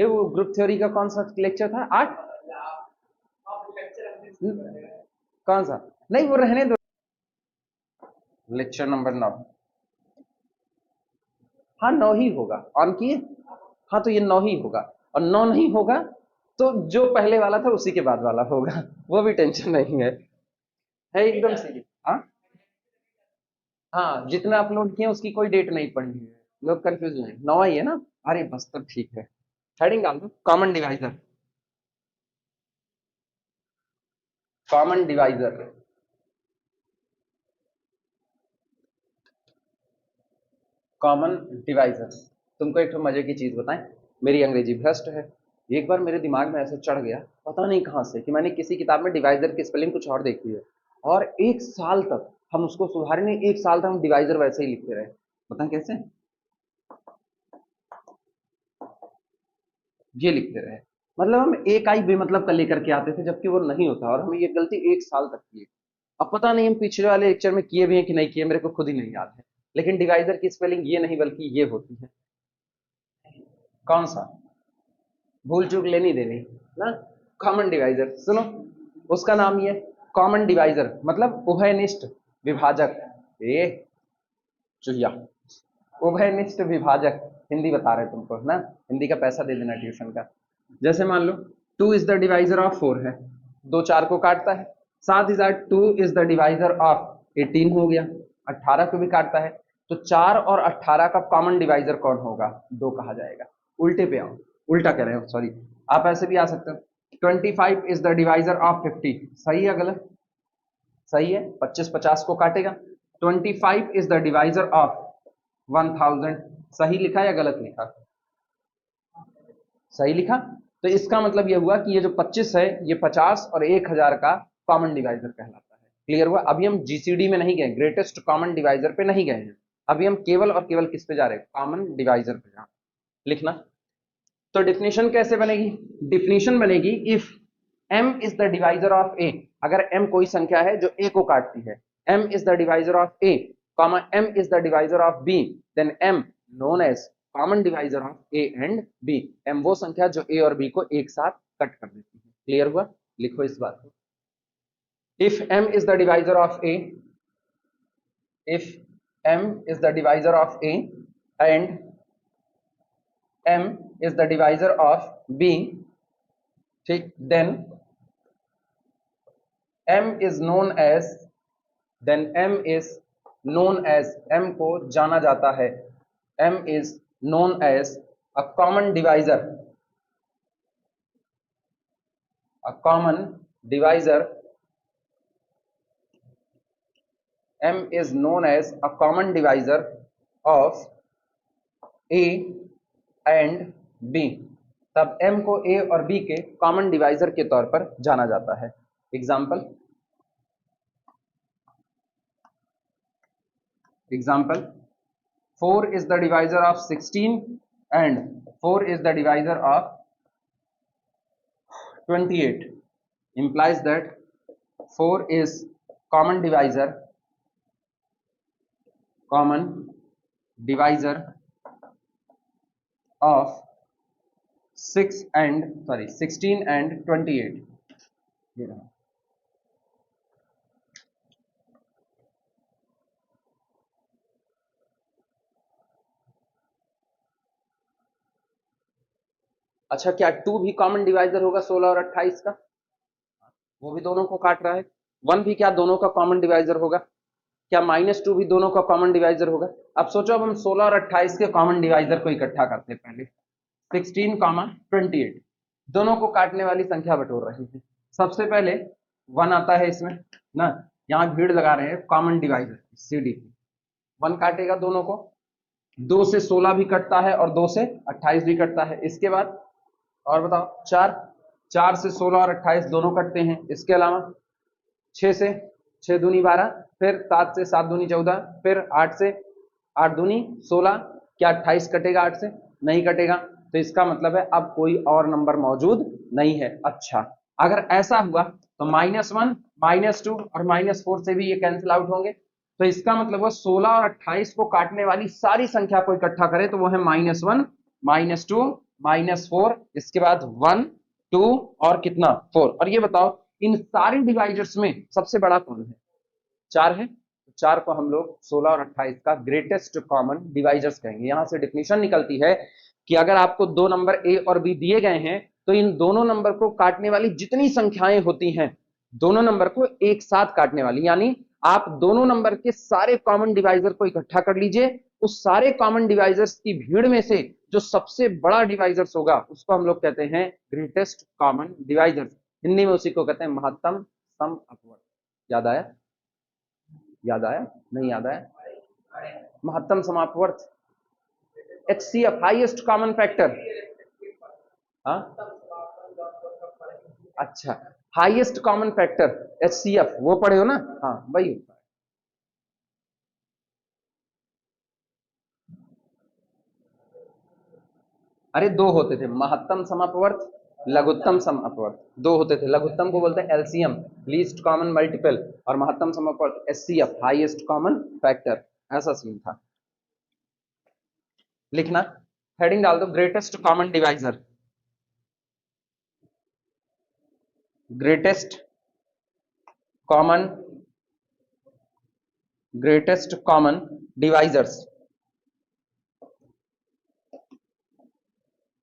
ये वो group theory का कौन सा लेक्चर था? 8? कौन सा? नहीं वो रहने दो, लेक्चर नंबर 9। हाँ 9 ही होगा, ऑन किए? हाँ तो ये 9 ही होगा, और 9 नहीं होगा तो जो पहले वाला था उसी के बाद वाला होगा, वो भी टेंशन नहीं है एकदम सीधी। हाँ हाँ, जितना अपलोड किए उसकी कोई डेट नहीं पड़ी है, लोग कंफ्यूज हैं। 9 ही है ना? अरे बस तब ठीक है। हेडिंग डाल दो, common divisor. Common divisor, common divisor. तुमको एक तो मजे की चीज बताएं, मेरी अंग्रेजी भ्रष्ट है। एक बार मेरे दिमाग में ऐसे चढ़ गया, पता नहीं कहां से, कि मैंने किसी किताब में डिवाइजर की स्पेलिंग कुछ और देखी है, और 1 साल तक हम उसको सुधारे नहीं, 1 साल तक हम डिवाइजर वैसे ही लिखते रहे। बताएं कैसे? ये लिखते रहे, मतलब हम एक आई बेमतलब का लेकर के आते थे, जबकि वो नहीं होता, और हमें ये गलती 1 साल तक की है। अब पता नहीं हम पिछले वाले लेक्चर में किए भी हैं कि नहीं किए, मेरे को खुद ही नहीं याद है। लेकिन डिवाइजर की स्पेलिंग ये नहीं बल्कि ये होती है। कौन सा? भूल चूक लेनी देनी ना। कॉमन डिवाइजर सुनो, उसका नाम ये कॉमन डिवाइजर, मतलब उभयनिष्ठ विभाजक। ए चुहिया, उभयनिष्ठ विभाजक। हिंदी बता रहे तुमको ना, हिंदी का पैसा दे देना ट्यूशन का। जैसे मान लो 2 इज द डिवाइजर ऑफ 4 है, 2 4 को काटता है। साथ ही साथ 2 इज द डिवाइजर ऑफ 18 हो गया, 18 को भी काटता है। तो 4 और 18 का कॉमन डिवाइजर कौन होगा? 2 कहा जाएगा। उल्टे पे आओ, उल्टा कह रहे हो सॉरी, आप ऐसे भी आ सकते हो। 25 इज द डिवाइजर ऑफ 50, सही है गलत? सही है, 25 50 को काटेगा। 25 इज द डिवाइजर ऑफ 1000, सही लिखा या गलत लिखा? सही लिखा। तो इसका मतलब यह हुआ कि ये जो 25 है ये 50 और 1000 का कॉमन डिवाइजर कहलाता है। क्लियर हुआ? अभी हम जीसीडी में नहीं गए, ग्रेटेस्ट कॉमन डिवाइजर पे नहीं गए हैं, अभी हम केवल और केवल किस पे जा रहे हैं? कॉमन डिवाइजर पे। जा लिखना। तो डिफिनेशन कैसे बनेगी? डिफिनेशन बनेगी if m is the divisor of a, अगर m कोई संख्या है जो a को काटती है, m is the divisor of a, comma m is the divisor of b, then m known as common divisor of a and b। m वो संख्या जो a और b को एक साथ कट कर देती है। क्लियर हुआ? लिखो इस बात को। If m is the divisor of a, if m is the divisor of a and m is the divisor of b, ठीक, then m is known as, then m is known as, m को जाना जाता है, m is known as a common divisor, a common divisor, m is known as a common divisor of a and b। तब m को a और b के common divisor के तौर पर जाना जाता है। Example, example 4 is the divisor of 16 and 4 is the divisor of 28, implies that 4 is common divisor, common divisor of 16 and 28। अच्छा, क्या 2 भी कॉमन डिवाइजर होगा 16 और 28 का? वो भी दोनों को काट रहा है। 1 भी क्या दोनों का कॉमन डिवाइजर होगा? क्या -2 भी दोनों का कॉमन डिवाइजर होगा? अब सोचो, अब हम 16 और 28 के कॉमन डिवाइजर को इकट्ठा करते हैं। पहले 16, 28 दोनों को काटने वाली संख्या बटोर रहे हैं। सबसे पहले 1 आता है इसमें ना, यहाँ भीड़ लगा रहे हैं कॉमन डिवाइजर CD, 1 काटेगा दोनों को। 2 से 16 भी कटता है और 2 से 28 भी कटता है। इसके बाद और बताओ, 4 से 16 और 28 दोनों कटते हैं। इसके अलावा 6 से 6 दूनी 12, फिर 7 से 7 दूनी 14, फिर 8 से 8 दूनी 16। क्या 28 कटेगा 8 से? नहीं कटेगा। तो इसका मतलब है अब कोई और नंबर मौजूद नहीं है। अच्छा, अगर ऐसा हुआ तो -1, -2 और -4 से भी ये कैंसिल आउट होंगे। तो इसका मतलब वो 16 और 28 को काटने वाली सारी संख्या को इकट्ठा करें तो वो है -1, -2, -4, इसके बाद 1 2 और कितना 4। और ये बताओ इन सारे डिवाइजर्स में सबसे बड़ा कौन है? 4 है। तो 4 को हम लोग 16 और 28 का ग्रेटेस्ट कॉमन डिवाइजर्स कहेंगे। यहां से डिफिनीशन निकलती है कि अगर आपको दो नंबर ए और बी दिए गए हैं तो इन दोनों नंबर को काटने वाली जितनी संख्याएं होती हैं, दोनों नंबर को एक साथ काटने वाली, यानी आप दोनों नंबर के सारे कॉमन डिवाइजर को इकट्ठा कर लीजिए, उस सारे कॉमन डिवाइजर्स की भीड़ में से जो सबसे बड़ा डिवाइजर्स होगा उसको हम लोग कहते हैं ग्रेटेस्ट कॉमन डिवाइजर्स। हिंदी में उसी को कहते हैं महत्तम सम अपवर्ग। याद आया? याद आया? नहीं याद आया? महत्तम समापवर्त, HCF हाईएस्ट कॉमन फैक्टर। हाँ, अच्छा, हाईएस्ट कॉमन फैक्टर HCF वो पढ़े हो ना? हाँ वही होता है। अरे दो होते थे, महत्तम समापवर्त, लघुत्तम सम अपवर्त, दो होते थे। लघुत्तम को बोलते हैं LCM, लीस्ट कॉमन मल्टीपल, और महत्तम समापवर्त HCF हाईएस्ट कॉमन फैक्टर। ऐसा सीन था। लिखना, हेडिंग डाल दो greatest common divisor. Greatest common, greatest common divisors,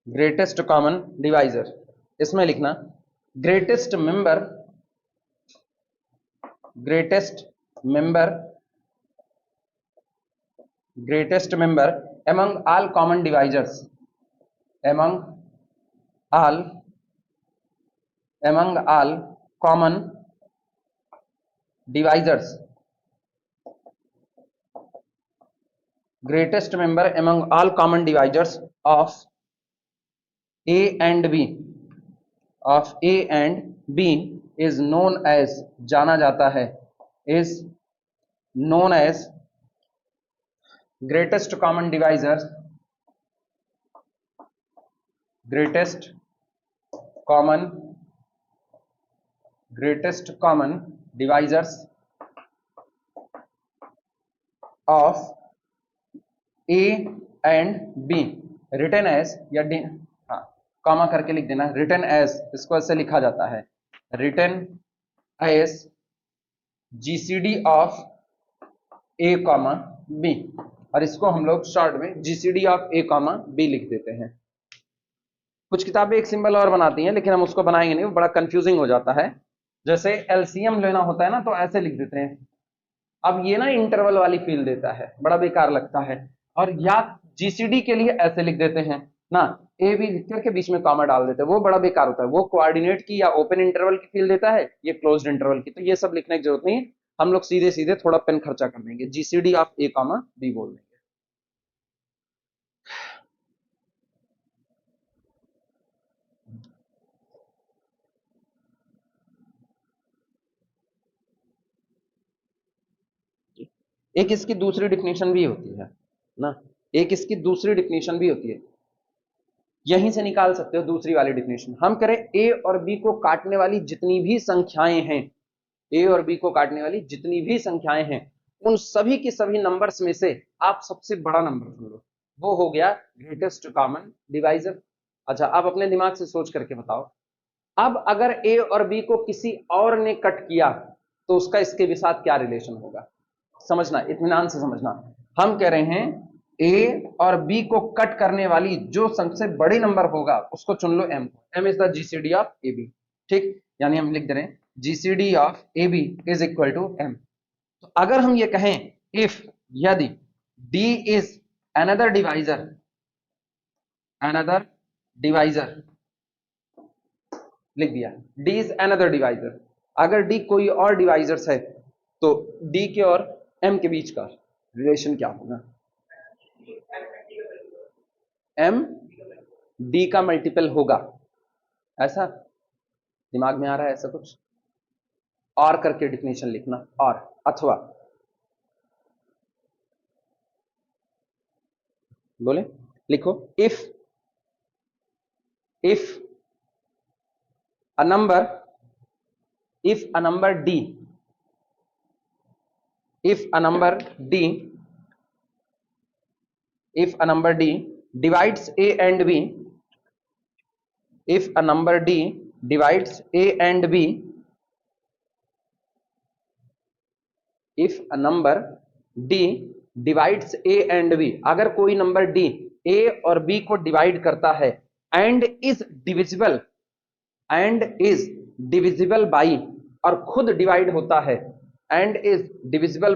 greatest common divisor. इसमें लिखना greatest member, greatest member, greatest member among all common divisors, among all, among all common divisors, greatest member among all common divisors of A and B, of A and B is known as, जाना जाता है, is known as greatest common divisor, greatest common, greatest common divisors of A and B, written as, या हाँ comma करके लिख देना, written as, इसको ऐसे लिखा जाता है, written as GCD of A, B, और इसको हम लोग शॉर्ट में GCD of A, B लिख देते हैं। कुछ किताबें एक सिंबल और बनाती हैं लेकिन हम उसको बनाएंगे नहीं, वो बड़ा कंफ्यूजिंग हो जाता है। जैसे LCM लेना होता है ना तो ऐसे लिख देते हैं। अब ये ना इंटरवल वाली फील देता है, बड़ा बेकार लगता है। और या GCD के लिए ऐसे लिख देते हैं ना, ए बी लिख करके बीच में कॉमा डाल देते हैं, वो बड़ा बेकार होता है। वो कोऑर्डिनेट की या ओपन इंटरवल की फील देता है, ये क्लोज्ड इंटरवल की। तो ये सब लिखने की जरूरत नहीं, हम लोग सीधे सीधे थोड़ा पेन खर्चा कर देंगे, GCD ऑफ A, B बोल देंगे। एक इसकी दूसरी डिफिनेशन भी होती है ना, एक इसकी दूसरी डिफिनेशन भी होती है, यहीं से निकाल सकते हो दूसरी वाली डिफिनेशन। हम करें ए और बी को काटने वाली जितनी भी संख्याएं हैं, ए और बी को काटने वाली जितनी भी संख्याएं हैं, उन सभी के सभी नंबर्स में से आप सबसे बड़ा नंबर चुन लो, वो हो गया ग्रेटेस्ट कॉमन डिवाइजर। अच्छा, आप अपने दिमाग से सोच करके बताओ, अब अगर ए और बी को किसी और ने कट किया तो उसका इसके भी साथ क्या रिलेशन होगा? समझना, इत्मीनान से समझना। हम कह रहे हैं ए और बी को कट करने वाली जो सबसे बड़ी नंबर होगा उसको चुन लो एम को। M is the GCD of A b, ठीक? यानी हम लिख दे रहे हैं GCD of A B is equal to m. तो अगर हम ये कहें इफ, यदि D is another divisor, another divisor लिख दिया, D इज अनदर डिवाइजर, अगर D कोई और डिवाइजर्स है तो D के और M के बीच का रिलेशन क्या होगा? M D का मल्टीपल होगा, ऐसा दिमाग में आ रहा है? ऐसा कुछ और करके डिफिनेशन लिखना, और अथवा, बोले लिखो, if a number, if a number D, if a number D, if a number D divides A and B, if a number d divides a and b, if a number d divides a and b, अगर कोई number d a और b को divide करता है and is divisible by, और खुद divide होता है and is divisible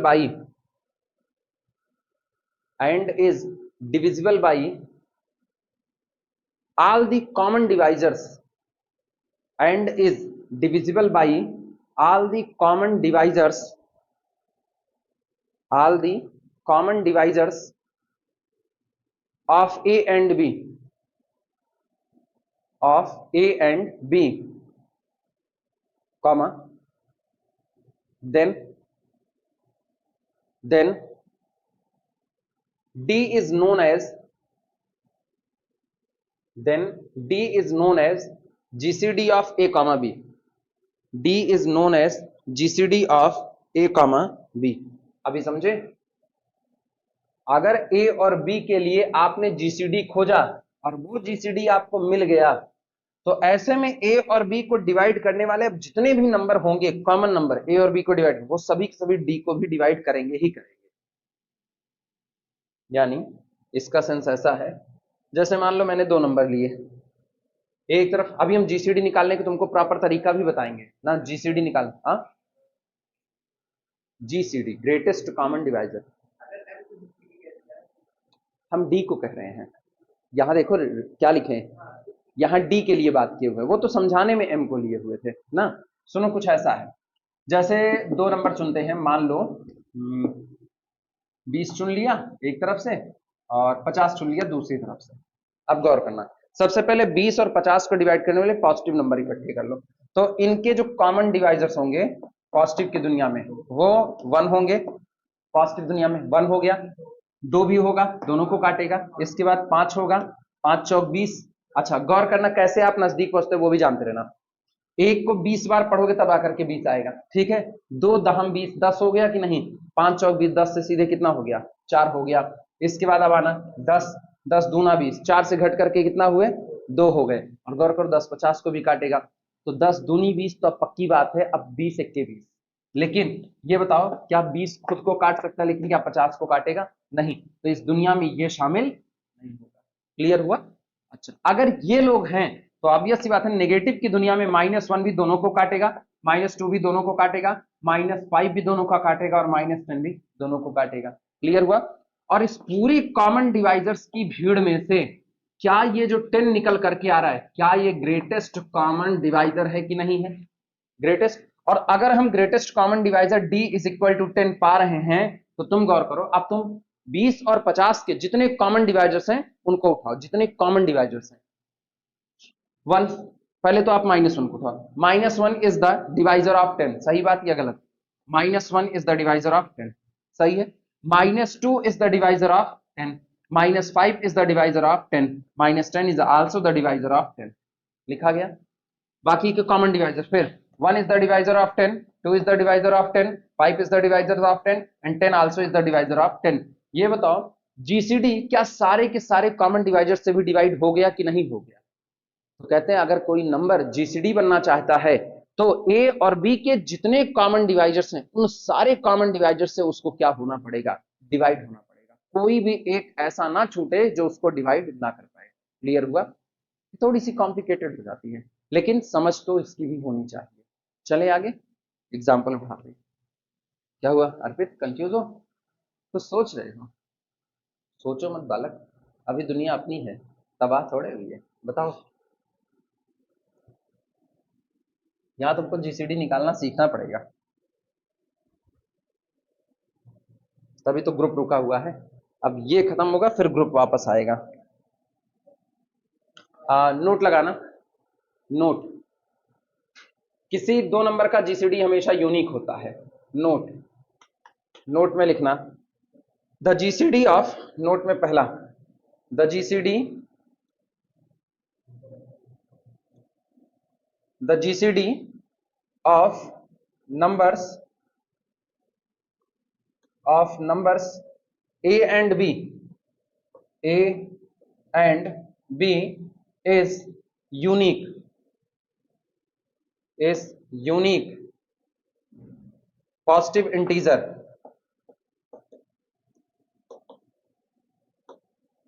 by all the common divisors, and is divisible by all the common divisors of a and b, comma, then d is known as GCD of a comma b. d is known as GCD of a comma b. अभी समझे? अगर a और b के लिए आपने GCD खोजा और वो GCD आपको मिल गया, तो ऐसे में a और b को डिवाइड करने वाले जितने भी नंबर होंगे, कॉमन नंबर a और b को डिवाइड, वो सभी d को भी डिवाइड करेंगे ही करेंगे। यानी इसका सेंस ऐसा है, जैसे मान लो मैंने दो नंबर लिए एक तरफ, अभी हम जीसीडी निकालने के तुमको प्रॉपर तरीका भी बताएंगे ना, जीसीडी निकाल, हाँ, जीसीडी ग्रेटेस्ट कॉमन डिवाइजर, हम डी को कह रहे हैं। यहां देखो क्या लिखे हैं, यहां डी के लिए बात किए हुए, वो तो समझाने में एम को लिए हुए थे ना। सुनो कुछ ऐसा है, जैसे दो नंबर चुनते हैं, मान लो 20 चुन लिया एक तरफ से और 50 चुन लिया दूसरी तरफ से। अब गौर करना, सबसे पहले 20 और 50 को डिवाइड करने वाले पॉजिटिव नंबर इकट्ठे कर लो, तो इनके जो कॉमन डिवाइजर्स होंगे पॉजिटिव की दुनिया में वो 1 होंगे, पॉजिटिव दुनिया में 1 हो गया, 2 भी होगा, दोनों को काटेगा, इसके बाद 5 होगा, 5 चौक 20। अच्छा गौर करना कैसे आप नजदीक पहुंचते वो भी जानते रहना, एक को 20 बार पढ़ोगे तब आकर के 20 आएगा, ठीक है। 2 दहम 20, 10 हो गया कि नहीं, 5 चौक 20, 10 से सीधे कितना हो गया, 4 हो गया। इसके बाद अब आना 10, 10 दूना 20, 4 से घट करके कितना हुए, 2 हो गए। और गौर करो 10 50 को भी काटेगा, तो 10 दूनी 20, तो अब पक्की बात है अब 20 एक्के 20। लेकिन ये बताओ क्या 20 खुद को काट सकता है, लेकिन क्या 50 को काटेगा, नहीं, तो इस दुनिया में ये शामिल नहीं होगा। क्लियर हुआ? अच्छा अगर ये लोग हैं तो ऑब्वियस सी बात है नेगेटिव की दुनिया में -1 भी दोनों को काटेगा, -2 भी दोनों को काटेगा, -5 भी दोनों का काटेगा और -10 भी दोनों को काटेगा। क्लियर हुआ? और इस पूरी कॉमन डिवाइजर्स की भीड़ में से क्या ये जो 10 निकल करके आ रहा है, क्या ये ग्रेटेस्ट कॉमन डिवाइजर है कि नहीं है? ग्रेटेस्ट। और अगर हम greatest common divisor d is equal to 10 पा रहे हैं, तो तुम गौर करो, अब तुम 20 और 50 के जितने कॉमन डिवाइजर्स हैं उनको उठाओ, जितने कॉमन डिवाइजर्स हैं 1, पहले तो आप -1 को उठाओ, -1 इज द डिवाइजर ऑफ 10, सही बात या गलत? -1 इज द डिवाइजर ऑफ 10, सही है। -2 is the divisor of 10, -5 is the divisor of 10, -10 is also the divisor of 10। लिखा गया। बाकी के कॉमन डिवाइजर फिर 1 is the divisor of 10, 2 is the divisor of 10, 5 is the divisor of 10 and 10 also is the divisor of 10। ये बताओ GCD क्या सारे के सारे कॉमन डिवाइजर से भी डिवाइड हो गया कि नहीं हो गया? तो कहते हैं अगर कोई नंबर जीसीडी बनना चाहता है तो ए और बी के जितने कॉमन डिवाइजर्स हैं उन सारे कॉमन डिवाइजर से उसको क्या होना पड़ेगा, डिवाइड होना पड़ेगा। कोई भी एक ऐसा ना छूटे जो उसको डिवाइड ना कर पाए। क्लियर हुआ? थोड़ी सी कॉम्प्लिकेटेड हो जाती है लेकिन समझ तो इसकी भी होनी चाहिए। चले आगे एग्जाम्पल उठाते हैं। क्या हुआ अर्पित, कंफ्यूज हो? तो सोच रहे हो? सोचो मत बालक, अभी दुनिया अपनी है, तबाह थोड़े हुई है। बताओ, यहां तुमको जीसीडी निकालना सीखना पड़ेगा, तभी तो ग्रुप रुका हुआ है। अब ये खत्म होगा फिर ग्रुप वापस आएगा। नोट लगाना, नोट, किसी दो नंबर का जीसीडी हमेशा यूनिक होता है। नोट, नोट में लिखना द जीसीडी ऑफ, नोट में पहला the GCD of numbers a and b is unique is unique positive integer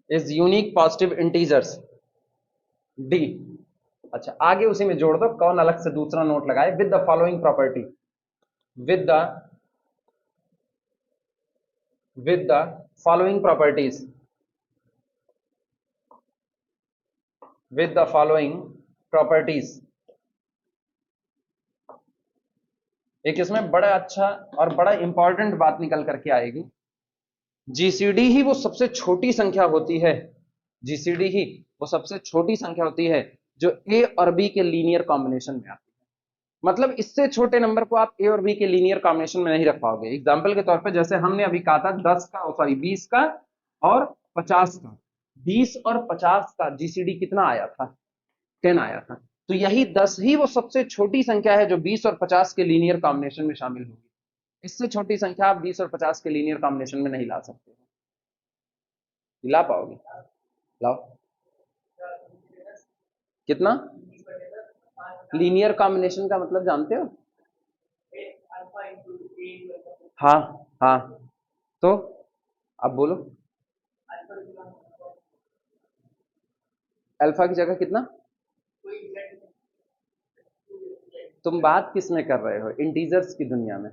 is unique positive integers D. अच्छा आगे उसी में जोड़ दो, कौन अलग से दूसरा नोट लगाए, with the following property, with the following properties, with the following properties। एक इसमें बड़ा अच्छा और बड़ा इंपॉर्टेंट बात निकल करके आएगी, जीसीडी ही वो सबसे छोटी संख्या होती है, जीसीडी ही वो सबसे छोटी संख्या होती है जो ए और बी के लीनियर कॉम्बिनेशन में आती है। मतलब इससे छोटे नंबर को आप ए और बी के लीनियर कॉम्बिनेशन में नहीं रख पाओगे। एग्जांपल के तौर पे जैसे हमने अभी कहा था 10 का, सॉरी 20 का और 50 का, 20 और 50 का जीसीडी कितना आया था, 10 आया था। तो यही 10 ही वो सबसे छोटी संख्या है जो 20 और 50 के लीनियर कॉम्बिनेशन में शामिल होगी। इससे छोटी संख्या आप 20 और 50 के लीनियर कॉम्बिनेशन में नहीं ला सकते हो। ला पाओगे? लाओ। कितना? लीनियर कॉम्बिनेशन का मतलब जानते हो? हाँ हाँ, तो अब बोलो। अल्फा की जगह कितना? तुम बात किस में कर रहे हो? इंटीजर्स की दुनिया में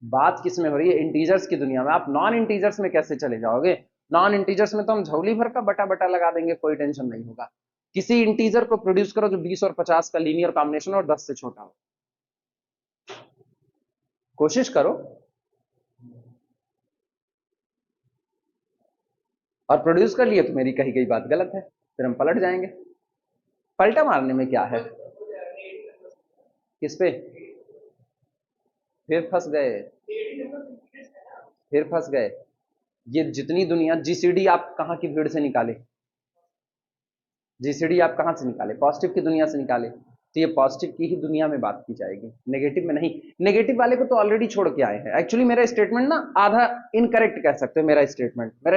बात किस में हो रही है? इंटीजर्स की दुनिया में। आप नॉन इंटीजर्स में कैसे चले जाओगे? नॉन इंटीजर्स में तो हम झोली भर का बटा बटा लगा देंगे, कोई टेंशन नहीं होगा। किसी इंटीजर को प्रोड्यूस करो जो 20 और 50 का लीनियर कॉम्बिनेशन और 10 से छोटा हो, कोशिश करो। और प्रोड्यूस कर लिए तो मेरी कही गई बात गलत है, फिर हम पलट जाएंगे। पलटा मारने में क्या है? किस पे? फिर फंस गए, फिर फंस गए। ये जितनी दुनिया, जीसीडी आप कहां की भीड़ से निकाले? जीसीडी आप कहां से निकाले? पॉजिटिव की दुनिया से निकाले। तो ये पॉजिटिव की ही दुनिया में बात की जाएगी, नेगेटिव में नहीं। नेगेटिव वाले को तो ऑलरेडी छोड़ के आए हैं। एक्चुअली मेरा स्टेटमेंट ना आधा इनकरेक्ट कह सकते हो। मेरा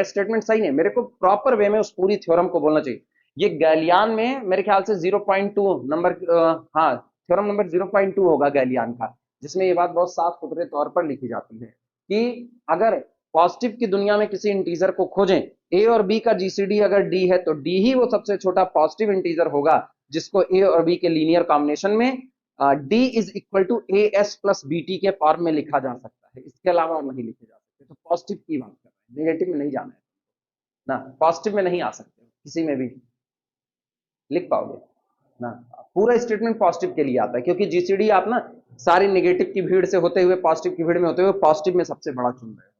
स्टेटमेंट सही है, मेरे को प्रॉपर वे में उस पूरी थ्योरम को बोलना चाहिए। ये गैलियान में मेरे ख्याल से 0.2 नंबर, हाँ थ्योरम नंबर 0.2 होगा गैलियान का, जिसमें ये बात बहुत साफ सुथरे तौर पर लिखी जाती है कि अगर पॉजिटिव की दुनिया में किसी इंटीजर को खोजें, ए और बी का जीसीडी अगर डी है तो डी ही वो सबसे छोटा पॉजिटिव इंटीजर होगा जिसको ए और बी के लीनियर कॉम्बिनेशन में d is equal to a s plus b t के फॉर्म में लिखा जा सकता है। इसके अलावा और नहीं लिखे जा सकते। तो पॉजिटिव की बात कर रहे हैं, नेगेटिव में नहीं जाना है ना। पॉजिटिव में नहीं आ सकते किसी में भी लिख पाओगे ना। पूरा स्टेटमेंट पॉजिटिव के लिए आता है, क्योंकि जीसीडी आप ना सारी नेगेटिव की भीड़ से होते हुए पॉजिटिव की भीड़ में होते हुए पॉजिटिव में सबसे बड़ा चुन रहे हो,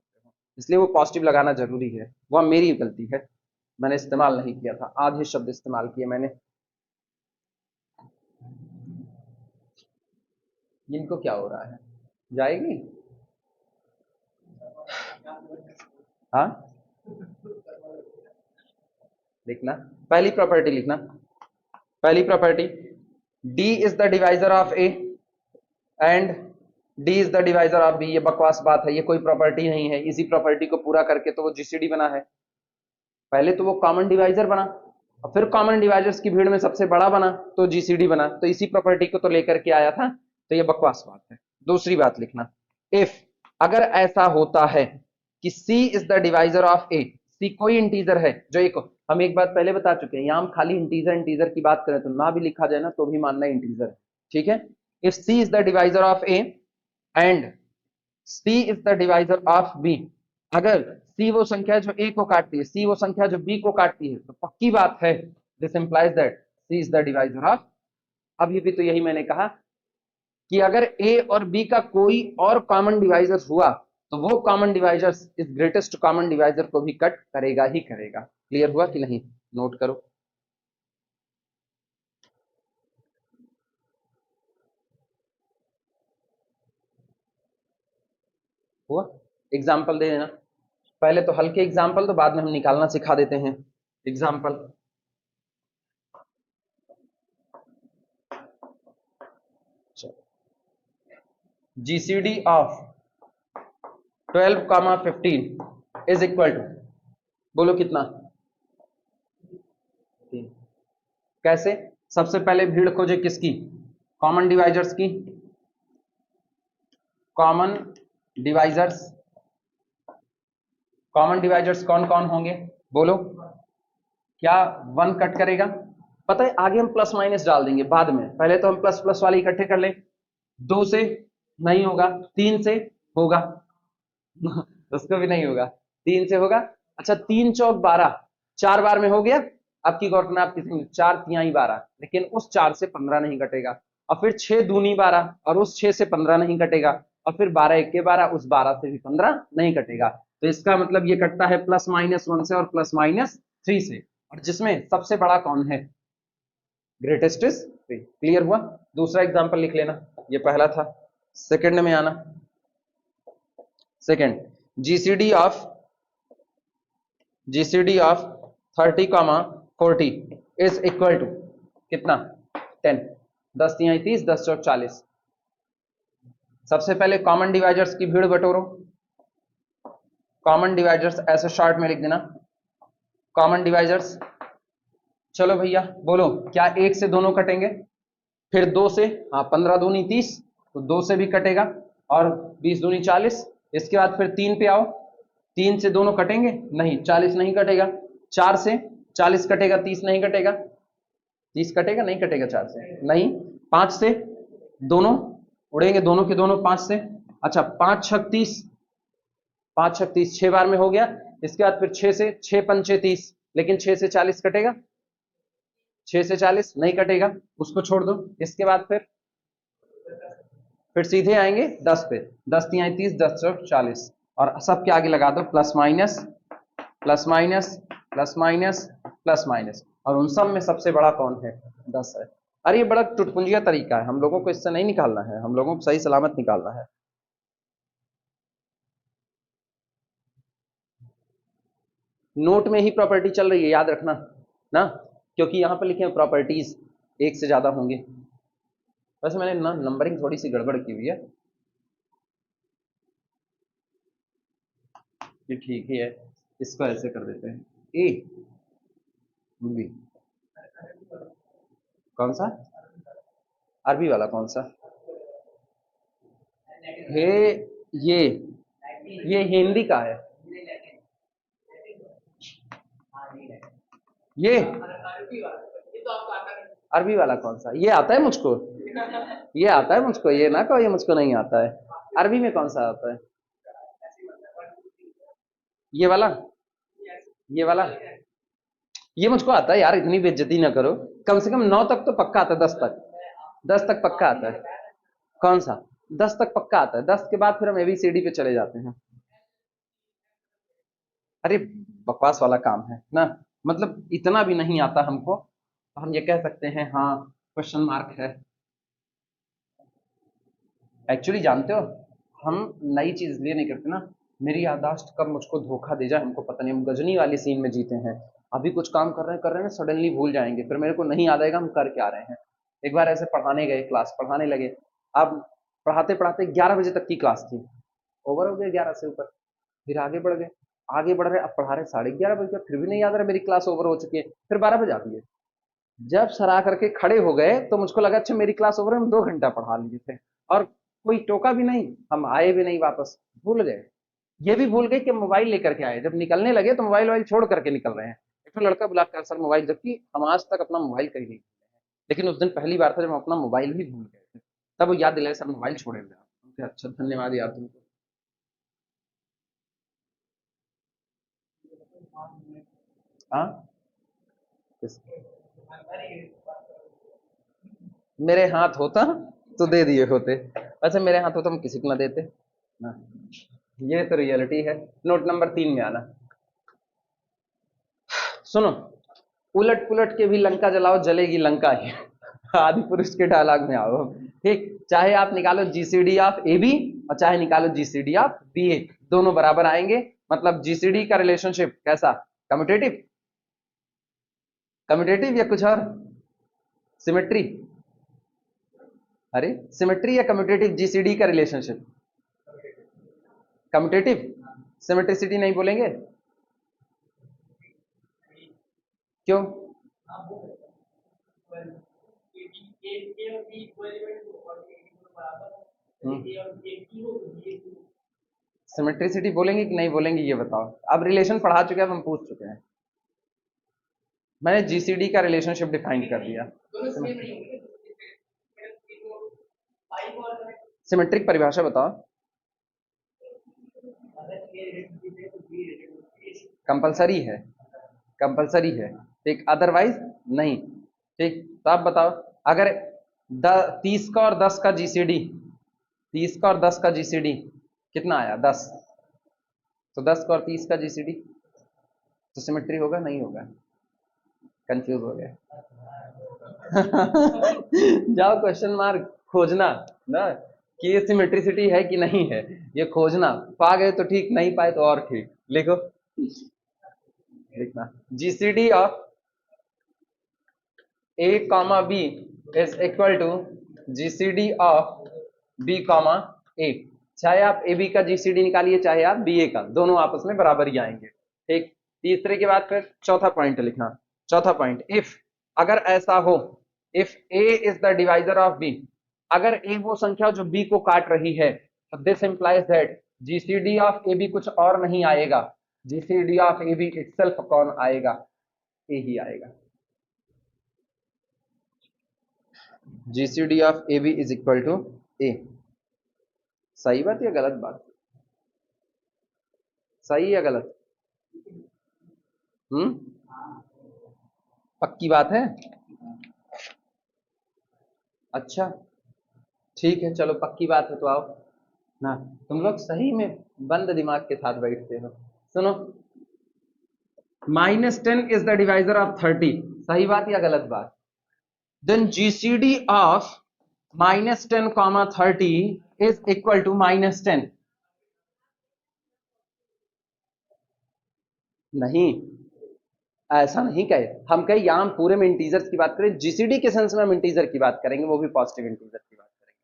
इसलिए वो पॉजिटिव लगाना जरूरी है। वो मेरी गलती है, मैंने इस्तेमाल नहीं किया था, आधे शब्द इस्तेमाल किए मैंने। इनको क्या हो रहा है? जाएगी? हाँ, लिखना। पहली प्रॉपर्टी लिखना। पहली property, d is the divisor of a and D is the divisor of b. ये बकवास बात है, ये कोई प्रॉपर्टी नहीं है। इसी प्रॉपर्टी को पूरा करके तो वो जीसीडी बना है। पहले तो वो कॉमन डिवाइजर बना और फिर कॉमन डिवाइजर्स की भीड़ में सबसे बड़ा बना तो जीसीडी बना। तो इसी प्रॉपर्टी को तो लेकर के आया था, तो ये बकवास बात है। दूसरी बात लिखना, इफ अगर ऐसा होता है कि सी इज द डिवाइजर ऑफ ए, सी कोई इंटीजर है जो एक, हम एक बात पहले बता चुके हैं, यहां हम खाली इंटीजर इंटीजर की बात करें तो ना भी लिखा जाए ना तो भी मानना इंटीजर है, ठीक है। If c is the divisor of a and c is the divisor of b, अगर सी वो संख्या जो ए को काटती है, सी वो संख्या जो बी को काटती है, तो पक्की बात है this implies that c is the divisor of. अभी भी तो यही मैंने कहा कि अगर ए और बी का कोई और कॉमन डिवाइजर हुआ तो वो कॉमन डिवाइजर इस ग्रेटेस्ट कॉमन डिवाइजर को भी कट करेगा ही करेगा। क्लियर हुआ कि नहीं? नोट करो। हुआ? एग्जाम्पल दे देना। पहले तो हल्के एग्जाम्पल, तो बाद में हम निकालना सिखा देते हैं example. GCD of 12, 15 is equal to, बोलो कितना? 3। कैसे? सबसे पहले भीड़ खोजे किसकी? कॉमन डिवाइजर्स की। कॉमन डिवाइजर्स, कॉमन डिवाइजर्स कौन कौन होंगे बोलो? क्या 1 कट करेगा? पता है आगे हम प्लस माइनस डाल देंगे बाद में, पहले तो हम प्लस प्लस वाले इकट्ठे कर लें। 2 से नहीं होगा, 3 से होगा उसको भी नहीं होगा, 3 से होगा। अच्छा 3 चौक 12, 4 बार में हो गया। अब की गौर करना, आप किसी 4 तिहाई 12, लेकिन उस 4 से 15 नहीं कटेगा। और फिर 6 दूनी 12, और उस 6 से 15 नहीं कटेगा। और फिर 12 एके 12, उस 12 से भी 15 नहीं कटेगा। तो इसका मतलब ये कटता है प्लस माइनस 1 से और प्लस माइनस 3 से, और जिसमें सबसे बड़ा कौन है? Greatest is 3। क्लियर हुआ? दूसरा एग्जांपल लिख लेना, ये पहला था। सेकंड में आना। Second, GCD of 30 40 is equal to कितना? 10। 10 तिहाई 30, 10 चौक 40। सबसे पहले कॉमन डिवाइजर्स की भीड़ बटोरो। कॉमन डिवाइजर्स ऐसे शॉर्ट में लिख देना, कॉमन डिवाइजर्स। चलो भैया बोलो, क्या 1 से दोनों कटेंगे? फिर 2 से, हाँ 15 दूनी 30, तो 2 से भी कटेगा, और 20 दूनी 40। इसके बाद फिर 3 पे आओ, 3 से दोनों कटेंगे? नहीं, 40 नहीं कटेगा। 4 से 40 कटेगा, 30 नहीं कटेगा। 30 कटेगा? नहीं कटेगा 4 से, नहीं। 5 से दोनों उड़ेंगे, दोनों के दोनों 5 से। अच्छा 5 छक 30, 5 छक 30, 6 बार में हो गया। इसके बाद फिर 6 से, 6 पंचे 30, लेकिन 6 से 40 कटेगा? 6 से 40 नहीं कटेगा, उसको छोड़ दो। इसके बाद फिर सीधे आएंगे 10 पे, 10 तिहाई 30, 10 चौक 40, और सबके आगे लगा दो plus minus plus minus plus minus plus minus, और उन सब में सबसे बड़ा कौन है? 10 है। अरे ये बड़ा टुटपुंजिया तरीका है, हम लोगों को इससे नहीं निकालना है, हम लोगों को सही सलामत निकालना है। नोट में ही प्रॉपर्टी चल रही है, याद रखना ना, क्योंकि यहां पर लिखे हैं प्रॉपर्टीज, एक से ज्यादा होंगे। वैसे मैंने ना नंबरिंग थोड़ी सी गड़बड़ की हुई है, ये ठीक ही है। इसको ऐसे कर देते हैं, ए बी। कौन सा? अरबी वाला कौन सा? हे, ये ये हिंदी का है। ये अरबी वाला कौन सा? ये आता है मुझको, ये आता है मुझको, ये ना कहो ये मुझको नहीं आता है। अरबी में कौन सा आता है? ये वाला, ये वाला, ये मुझको आता है यार, इतनी बेइज्जती ना करो। कम से कम 9 तक तो पक्का आता है, 10 तक, 10 तक पक्का आता है। कौन सा? 10 तक पक्का आता है, 10 के बाद फिर हम एबीसीडी पे चले जाते हैं। अरे बकवास वाला काम है ना, मतलब इतना भी नहीं आता हमको, हम ये कह सकते हैं हाँ क्वेश्चन मार्क है। एक्चुअली जानते हो, हम नई चीज इसलिए नहीं करते ना, मेरी याददाश्त कब मुझको धोखा दे जाए हमको पता नहीं। हम गजनी वाली सीन में जीते हैं, अभी कुछ काम कर रहे हैं सडनली भूल जाएंगे, फिर मेरे को नहीं याद आएगा हम कर क्या रहे हैं। एक बार ऐसे पढ़ाने गए, क्लास पढ़ाने लगे, अब पढ़ाते पढ़ाते 11 बजे तक की क्लास थी, ओवर हो गया 11 से ऊपर। फिर आगे बढ़ गए, आगे बढ़ रहे, अब पढ़ा रहे 11:30 बजे, फिर भी नहीं याद रहा मेरी क्लास ओवर हो चुकी है। फिर 12 बजे आ गई। जब सरा करके खड़े हो गए तो मुझको लगा अच्छा मेरी क्लास ओवर है, हम 2 घंटा पढ़ा लिए थे, और कोई टोका भी नहीं, हम आए भी नहीं वापस, भूल गए। ये भी भूल गए कि मोबाइल लेकर के आए, जब निकलने लगे तो मोबाइल वाइल छोड़ करके निकल रहे हैं। एक तो लड़का बुला कर सर मोबाइल, जबकि हम आज तक अपना मोबाइल कहीं नहीं, लेकिन उस दिन पहली बार था जब हम अपना मोबाइल भी भूल गए थे। तब वो याद दिलाए सर मोबाइल छोड़े हुए हैं। अच्छा धन्यवाद यार तुमको। हाँ किस- मेरे हाथ होता तो दे दिए होते, वैसे मेरे हाथ होता हम किसी को ना देते ना। ये तो रियलिटी है। नोट नंबर 3 में आना। सुनो, उलट पुलट के भी लंका जलाओ जलेगी लंका ही आदि पुरुष के डायलॉग में आओ। ठीक, चाहे आप निकालो जीसीडी ऑफ ए बी, और चाहे निकालो जीसीडी ऑफ बी ए, दोनों बराबर आएंगे। मतलब जीसीडी का रिलेशनशिप कैसा? कम्यूटेटिव, कम्यूटेटिव या कुछ और? सिमेट्री? अरे सिमेट्री या कम्यूटेटिव जीसीडी का रिलेशनशिप? कम्यूटेटिव। सिमेट्रिसिटी नहीं बोलेंगे? क्यों? सिमेट्रिसिटी बोलेंगे कि नहीं बोलेंगे ये बताओ। अब रिलेशन पढ़ा चुके हैं, हम पूछ चुके हैं। मैंने जीसीडी का रिलेशनशिप डिफाइन कर दिया। सिमेट्रिक परिभाषा बताओ। कंपलसरी है, कंपलसरी है, ठीक, अदरवाइज नहीं। ठीक, तो आप बताओ, अगर 30 का और 10 का जीसीडी, 30 का और 10 का जीसीडी कितना आया? 10। तो 10 का और 30 का जीसीडी तो सिमेट्री होगा नहीं होगा? कंफ्यूज हो गया? जाओ क्वेश्चन मार्क खोजना ना, कि ये सिमेट्रिसिटी है कि नहीं है, ये खोजना। पा गए तो ठीक, नहीं पाए तो और ठीक। लिखो, लिखना GCD of a comma b is equal to gcd of b comma a। चाहे आप ए बी का जीसीडी निकालिए, चाहे आप बी ए का, दोनों आपस में बराबर ही आएंगे। ठीक, तीसरे के बाद फिर चौथा पॉइंट लिखना। चौथा पॉइंट, इफ, अगर ऐसा हो, if a is the divisor of b, अगर ए वो संख्या जो बी को काट रही है, तो this implies that GCD of A B कुछ और नहीं आएगा, GCD of A B itself कौन आएगा? ए ही आएगा। GCD of A B is equal to A. सही बात या गलत बात? सही या गलत? पक्की बात है? अच्छा, ठीक है, चलो पक्की बात है तो आओ ना। तुम लोग सही में बंद दिमाग के साथ बैठते हो। सुनो, -10 इज द डिवाइजर ऑफ 30, सही बात या गलत बात? Then GCD of -10 comma 30 is equal to -10। नहीं, ऐसा नहीं कहे, हम कहे यहां हम पूरे में इंटीजर्स की बात करें, जीसीडी के सेंस में हम इंटीजर की बात करेंगे, वो भी पॉजिटिव इंटीजर की बात करेंगे।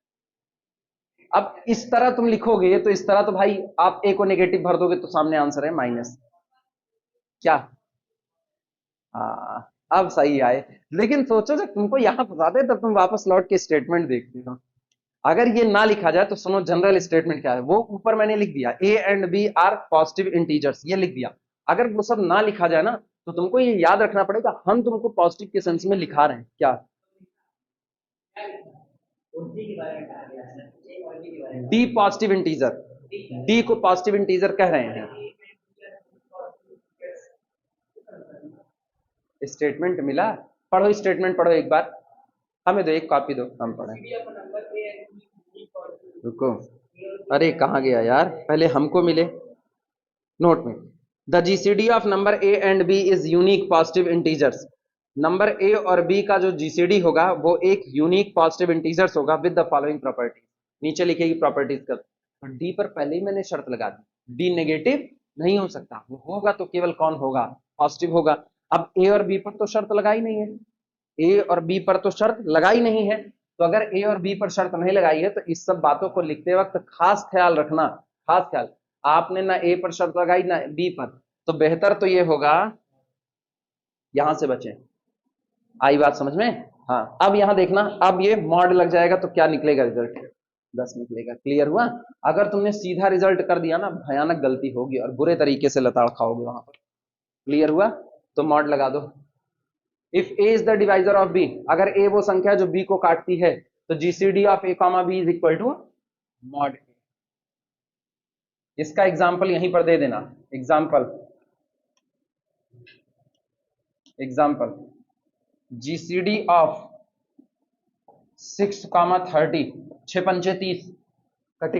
अब इस तरह तुम लिखोगे तो इस तरह तो भाई आप ए को नेगेटिव भर दोगे तो सामने आंसर है माइनस। क्या? हाँ, अब सही आए। लेकिन सोचो जब तुमको यहां फंसाते हैं, तब तुम वापस लौट के स्टेटमेंट देखते हो। अगर ये ना लिखा जाए तो सुनो, जनरल स्टेटमेंट क्या है, वो ऊपर मैंने लिख दिया, a and B are positive integers, ये लिख दिया। अगर वो सब ना लिखा जाए ना, तो तुमको ये याद रखना पड़ेगा, हम तुमको पॉजिटिव के सेंस में लिखा रहे हैं क्या? डी पॉजिटिव इंटीजर, डी को पॉजिटिव इंटीजर कह रहे हैं। स्टेटमेंट मिला? पढ़ो स्टेटमेंट, पढ़ो एक बार, हमें दो एक कॉपी दो, हम पढ़े। रुको, अरे कहाँ गया यार, पहले हमको मिले नोट में। The GCD of number a and b is unique positive integers. नंबर ए और बी का जो जीसीडी होगा वो एक यूनिक पॉजिटिव इंटीजर्स होगा विद द फॉलोइंग प्रॉपर्टीज। नीचे लिखेगी प्रॉपर्टीज का। तो डी पर पहले ही मैंने शर्त लगा दी, डी नेगेटिव नहीं हो सकता, वो होगा तो केवल कौन होगा? पॉजिटिव होगा। अब ए और बी पर तो शर्त लगाई नहीं है, ए और बी पर तो शर्त लगाई नहीं है, तो अगर ए और बी पर शर्त नहीं लगाई है तो इस सब बातों को लिखते वक्त खास ख्याल रखना, खास ख्याल, आपने ना ए पर शर्त लगाई ना बी पर, तो बेहतर तो ये होगा यहां से बचे। आई बात समझ में? हाँ, अब यहां देखना, अब ये मॉड लग जाएगा तो क्या निकलेगा रिजल्ट? 10 निकलेगा। क्लियर हुआ? अगर तुमने सीधा रिजल्ट कर दिया ना, भयानक गलती होगी और बुरे तरीके से लताड़ खाओगे वहां पर। क्लियर हुआ? तो मॉड लगा दो। If a is the divisor of b, अगर ए वो संख्या जो बी को काटती है, तो GCD of A comma B is equal to mod A. इसका एग्जाम्पल यहीं पर दे देना। Example, example, GCD of 6 comma 30, 6 पंचे 30, कट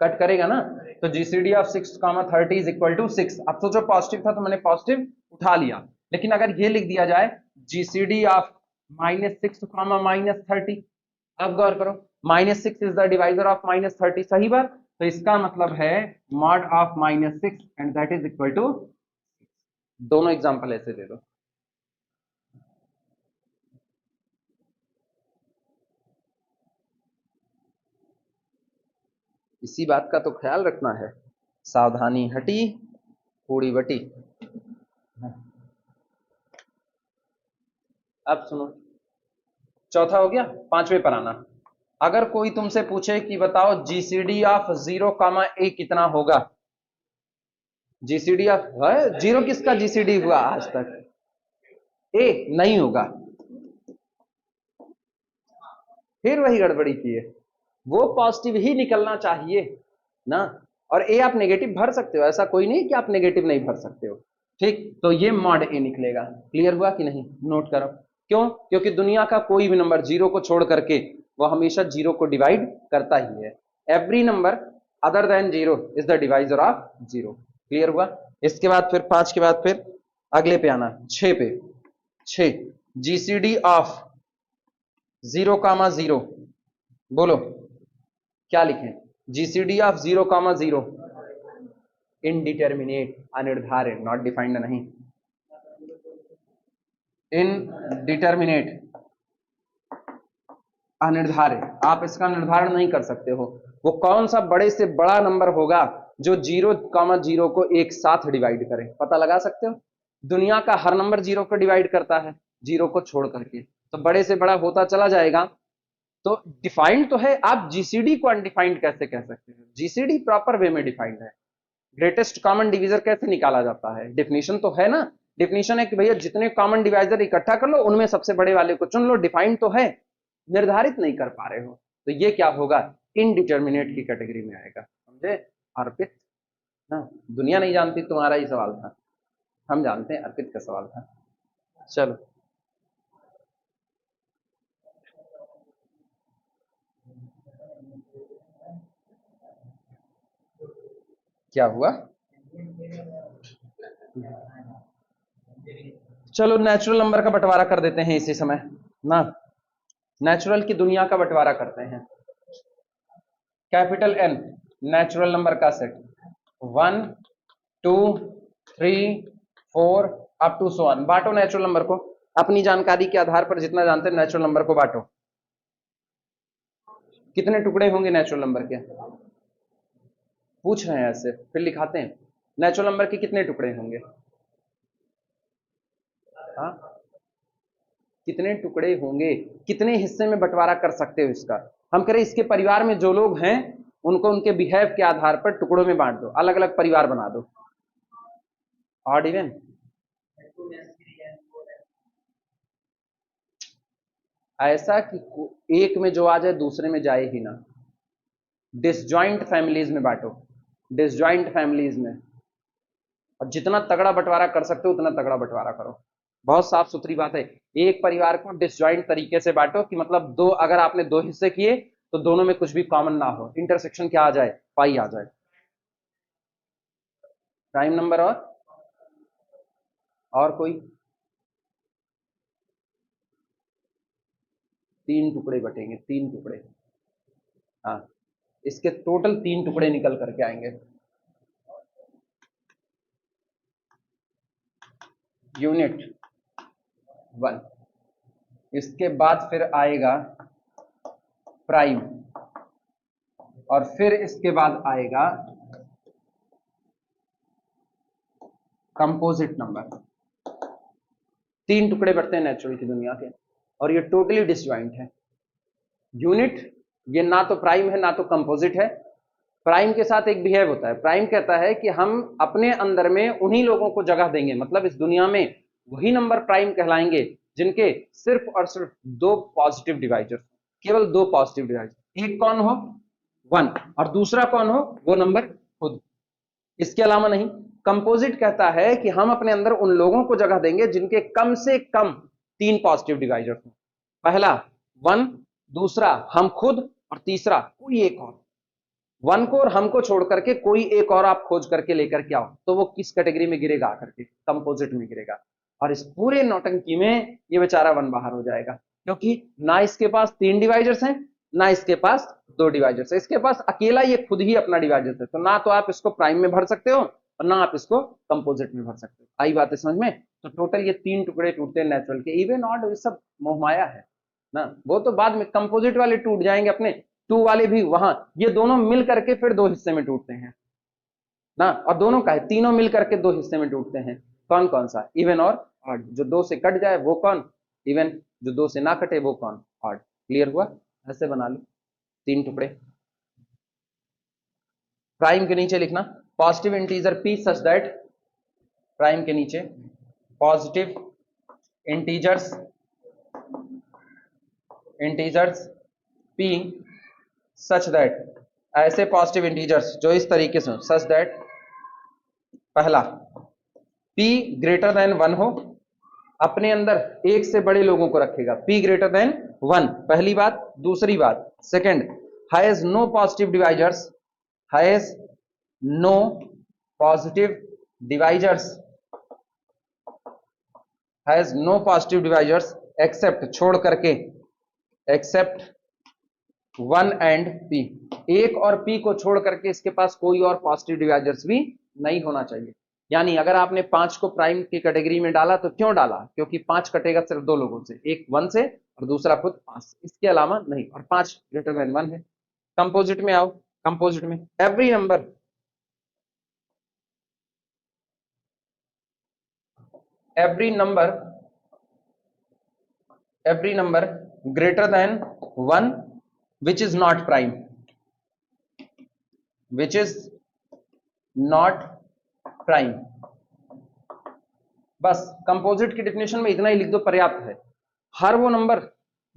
कट करेगा ना, तो GCD of 6 comma 30 is equal to 6। अब तो जो पॉजिटिव था तो मैंने पॉजिटिव उठा लिया, लेकिन अगर ये लिख दिया जाए जीसीडी ऑफ -6 कॉमा -30, अब गौर करो, -6 इज द डिवाइजर ऑफ -30, सही बात? तो इसका मतलब है mod of -6 and that is equal to, दोनों एग्जांपल ऐसे दे दो। इसी बात का तो ख्याल रखना है, सावधानी हटी पूरी बटी। अब सुनो, चौथा हो गया, पांचवे पर आना। अगर कोई तुमसे पूछे कि बताओ जीसीडी ऑफ 0, a कितना होगा, जीसीडी ऑफ जीरो किसका जीसीडी हुआ आज तक, ए नहीं होगा, फिर वही गड़बड़ी की है, वो पॉजिटिव ही निकलना चाहिए ना। और ए आप नेगेटिव भर सकते हो, ऐसा कोई नहीं कि आप नेगेटिव नहीं भर सकते हो। ठीक, तो ये मॉड ए निकलेगा। क्लियर हुआ कि नहीं, नोट करो। क्यों, क्योंकि दुनिया का कोई भी नंबर जीरो को छोड़ करके वो हमेशा जीरो को डिवाइड करता ही है। Every number other than zero is the divisor of zero. Clear हुआ। इसके बाद फिर 5 के बाद फिर अगले पे आना, 6 पे। 6 जीसीडी ऑफ 0, 0 बोलो क्या लिखें, जीसीडी ऑफ 0, 0 इनडिटर्मिनेट, अनिर्धारित, नॉट डिफाइंड नहीं, इनडिटर्मिनेट, अनिर्धारित। आप इसका निर्धारण नहीं कर सकते हो। वो कौन सा बड़े से बड़ा नंबर होगा जो 0, 0 को एक साथ डिवाइड करे, पता लगा सकते हो। दुनिया का हर नंबर जीरो को डिवाइड करता है, जीरो को छोड़ करके, तो बड़े से बड़ा होता चला जाएगा। तो डिफाइंड तो है, आप जीसीडी को अनडिफाइंड कैसे कह सकते हो, जीसीडी प्रॉपर वे में डिफाइंड है। ग्रेटेस्ट कॉमन डिवीजर कैसे निकाला जाता है, डेफिनेशन तो है ना। डेफिनेशन है कि भैया जितने कॉमन डिवाइजर इकट्ठा कर लो उनमें सबसे बड़े वाले को चुन लो, डिफाइंड तो है, निर्धारित नहीं कर पा रहे हो, तो ये क्या होगा, इनडिटर्मिनेट की कैटेगरी में आएगा। समझे अर्पित ना, दुनिया नहीं जानती, तुम्हारा ही सवाल था, हम जानते हैं, अर्पित का सवाल था। चलो क्या हुआ, चलो नेचुरल नंबर का बंटवारा कर देते हैं इसी समय ना, नेचुरल की दुनिया का बंटवारा करते हैं। कैपिटल एन नेचुरल नंबर का set, 1 2 3 4 up to so on. बांटो नेचुरल नंबर को, अपनी जानकारी के आधार पर जितना जानते हैं नेचुरल नंबर को बांटो। कितने टुकड़े होंगे नेचुरल नंबर के, पूछ रहे हैं ऐसे, फिर लिखाते हैं। नेचुरल नंबर के कितने टुकड़े होंगे, हाँ कितने टुकड़े होंगे, कितने हिस्से में बंटवारा कर सकते हो इसका। हम करें इसके परिवार में जो लोग हैं उनको उनके बिहेव के आधार पर टुकड़ों में बांट दो, अलग अलग परिवार बना दो। ऑड इवन, ऐसा कि एक में जो आ जाए दूसरे में जाए ही ना। डिसजॉइंट फैमिलीज में बांटो, डिसजॉइंट फैमिलीज में, और जितना तगड़ा बंटवारा कर सकते हो उतना तगड़ा बंटवारा करो। बहुत साफ सुथरी बात है। एक परिवार को डिसजॉइंट तरीके से बांटो कि मतलब दो, अगर आपने दो हिस्से किए तो दोनों में कुछ भी कॉमन ना हो, इंटरसेक्शन क्या आ जाए, पाई आ जाए। प्राइम नंबर और कोई, तीन टुकड़े बटेंगे, तीन टुकड़े, हाँ इसके टोटल तीन टुकड़े निकल करके आएंगे। यूनिट 1, इसके बाद फिर आएगा प्राइम, और फिर इसके बाद आएगा कंपोजिट नंबर। तीन टुकड़े बढ़ते हैं नेचुरल की दुनिया के, और ये टोटली डिसजॉइंट है। यूनिट ये ना तो प्राइम है ना तो कंपोजिट है। प्राइम के साथ एक बिहेव होता है, प्राइम कहता है कि हम अपने अंदर में उन्हीं लोगों को जगह देंगे, मतलब इस दुनिया में वही नंबर प्राइम कहलाएंगे जिनके सिर्फ और सिर्फ दो पॉजिटिव डिवाइजर, केवल दो पॉजिटिव डिवाइजर, एक कौन हो 1 और दूसरा कौन हो वो नंबर खुद, इसके अलावा नहीं। कंपोजिट कहता है कि हम अपने अंदर उन लोगों को जगह देंगे जिनके कम से कम तीन पॉजिटिव डिवाइजर हो, पहला 1, दूसरा हम खुद, और तीसरा कोई एक और। 1 को और हमको छोड़ करके कोई एक और आप खोज करके लेकर के आओ, तो वो किस कैटेगरी में गिरेगा, आकर के कंपोजिट में गिरेगा। और इस पूरे नौटंकी में ये बेचारा 1 बाहर हो जाएगा, क्योंकि ना इसके पास तीन डिवाइजर्स हैं ना इसके पास दो डिवाइजर्स है, इसके पास अकेला ये खुद ही अपना डिवाइजर है। तो ना तो आप इसको प्राइम में भर सकते हो और ना आप इसको कंपोजिट में भर सकते हो। आई बात है समझ में। तो टोटल ये तीन टुकड़े टूटते हैं नेचुरल के। इवन ऑड ये सब मोहमाया है ना, वो तो बाद में कंपोजिट वाले टूट जाएंगे अपने, 2 वाले भी वहां, ये दोनों मिल करके फिर दो हिस्से में टूटते हैं ना। और दोनों का है, तीनों मिल करके दो हिस्से में टूटते हैं। कौन कौन सा, इवन और ऑड। जो दो से कट जाए वो कौन, इवन। जो 2 से ना कटे वो कौन? ऑड। क्लियर हुआ? ऐसे बना लो 3 टुकड़े। प्राइम के नीचे लिखना positive integer p such that, prime के नीचे positive integers p such that, ऐसे पॉजिटिव इंटीजर्स जो इस तरीके से सच दैट पहला p ग्रेटर देन 1 हो, अपने अंदर एक से बड़े लोगों को रखेगा, p ग्रेटर देन 1, पहली बात। दूसरी बात second, has no positive divisors, has no positive divisors, has no positive divisors except, छोड़ करके, एक्सेप्ट 1 एंड p, एक और p को छोड़ करके इसके पास कोई और पॉजिटिव डिवाइजर्स भी नहीं होना चाहिए। यानी अगर आपने 5 को प्राइम की कैटेगरी में डाला तो क्यों डाला? क्योंकि 5 कटेगा सिर्फ 2 लोगों से, एक 1 से और दूसरा खुद 5 से, इसके अलावा नहीं, और 5 ग्रेटर देन 1 है। कंपोजिट में आओ, कंपोजिट में every number greater than 1 which is not prime, which is not prime। बस कंपोजिट की डेफिनेशन में इतना ही लिख दो, पर्याप्त है। हर वो नंबर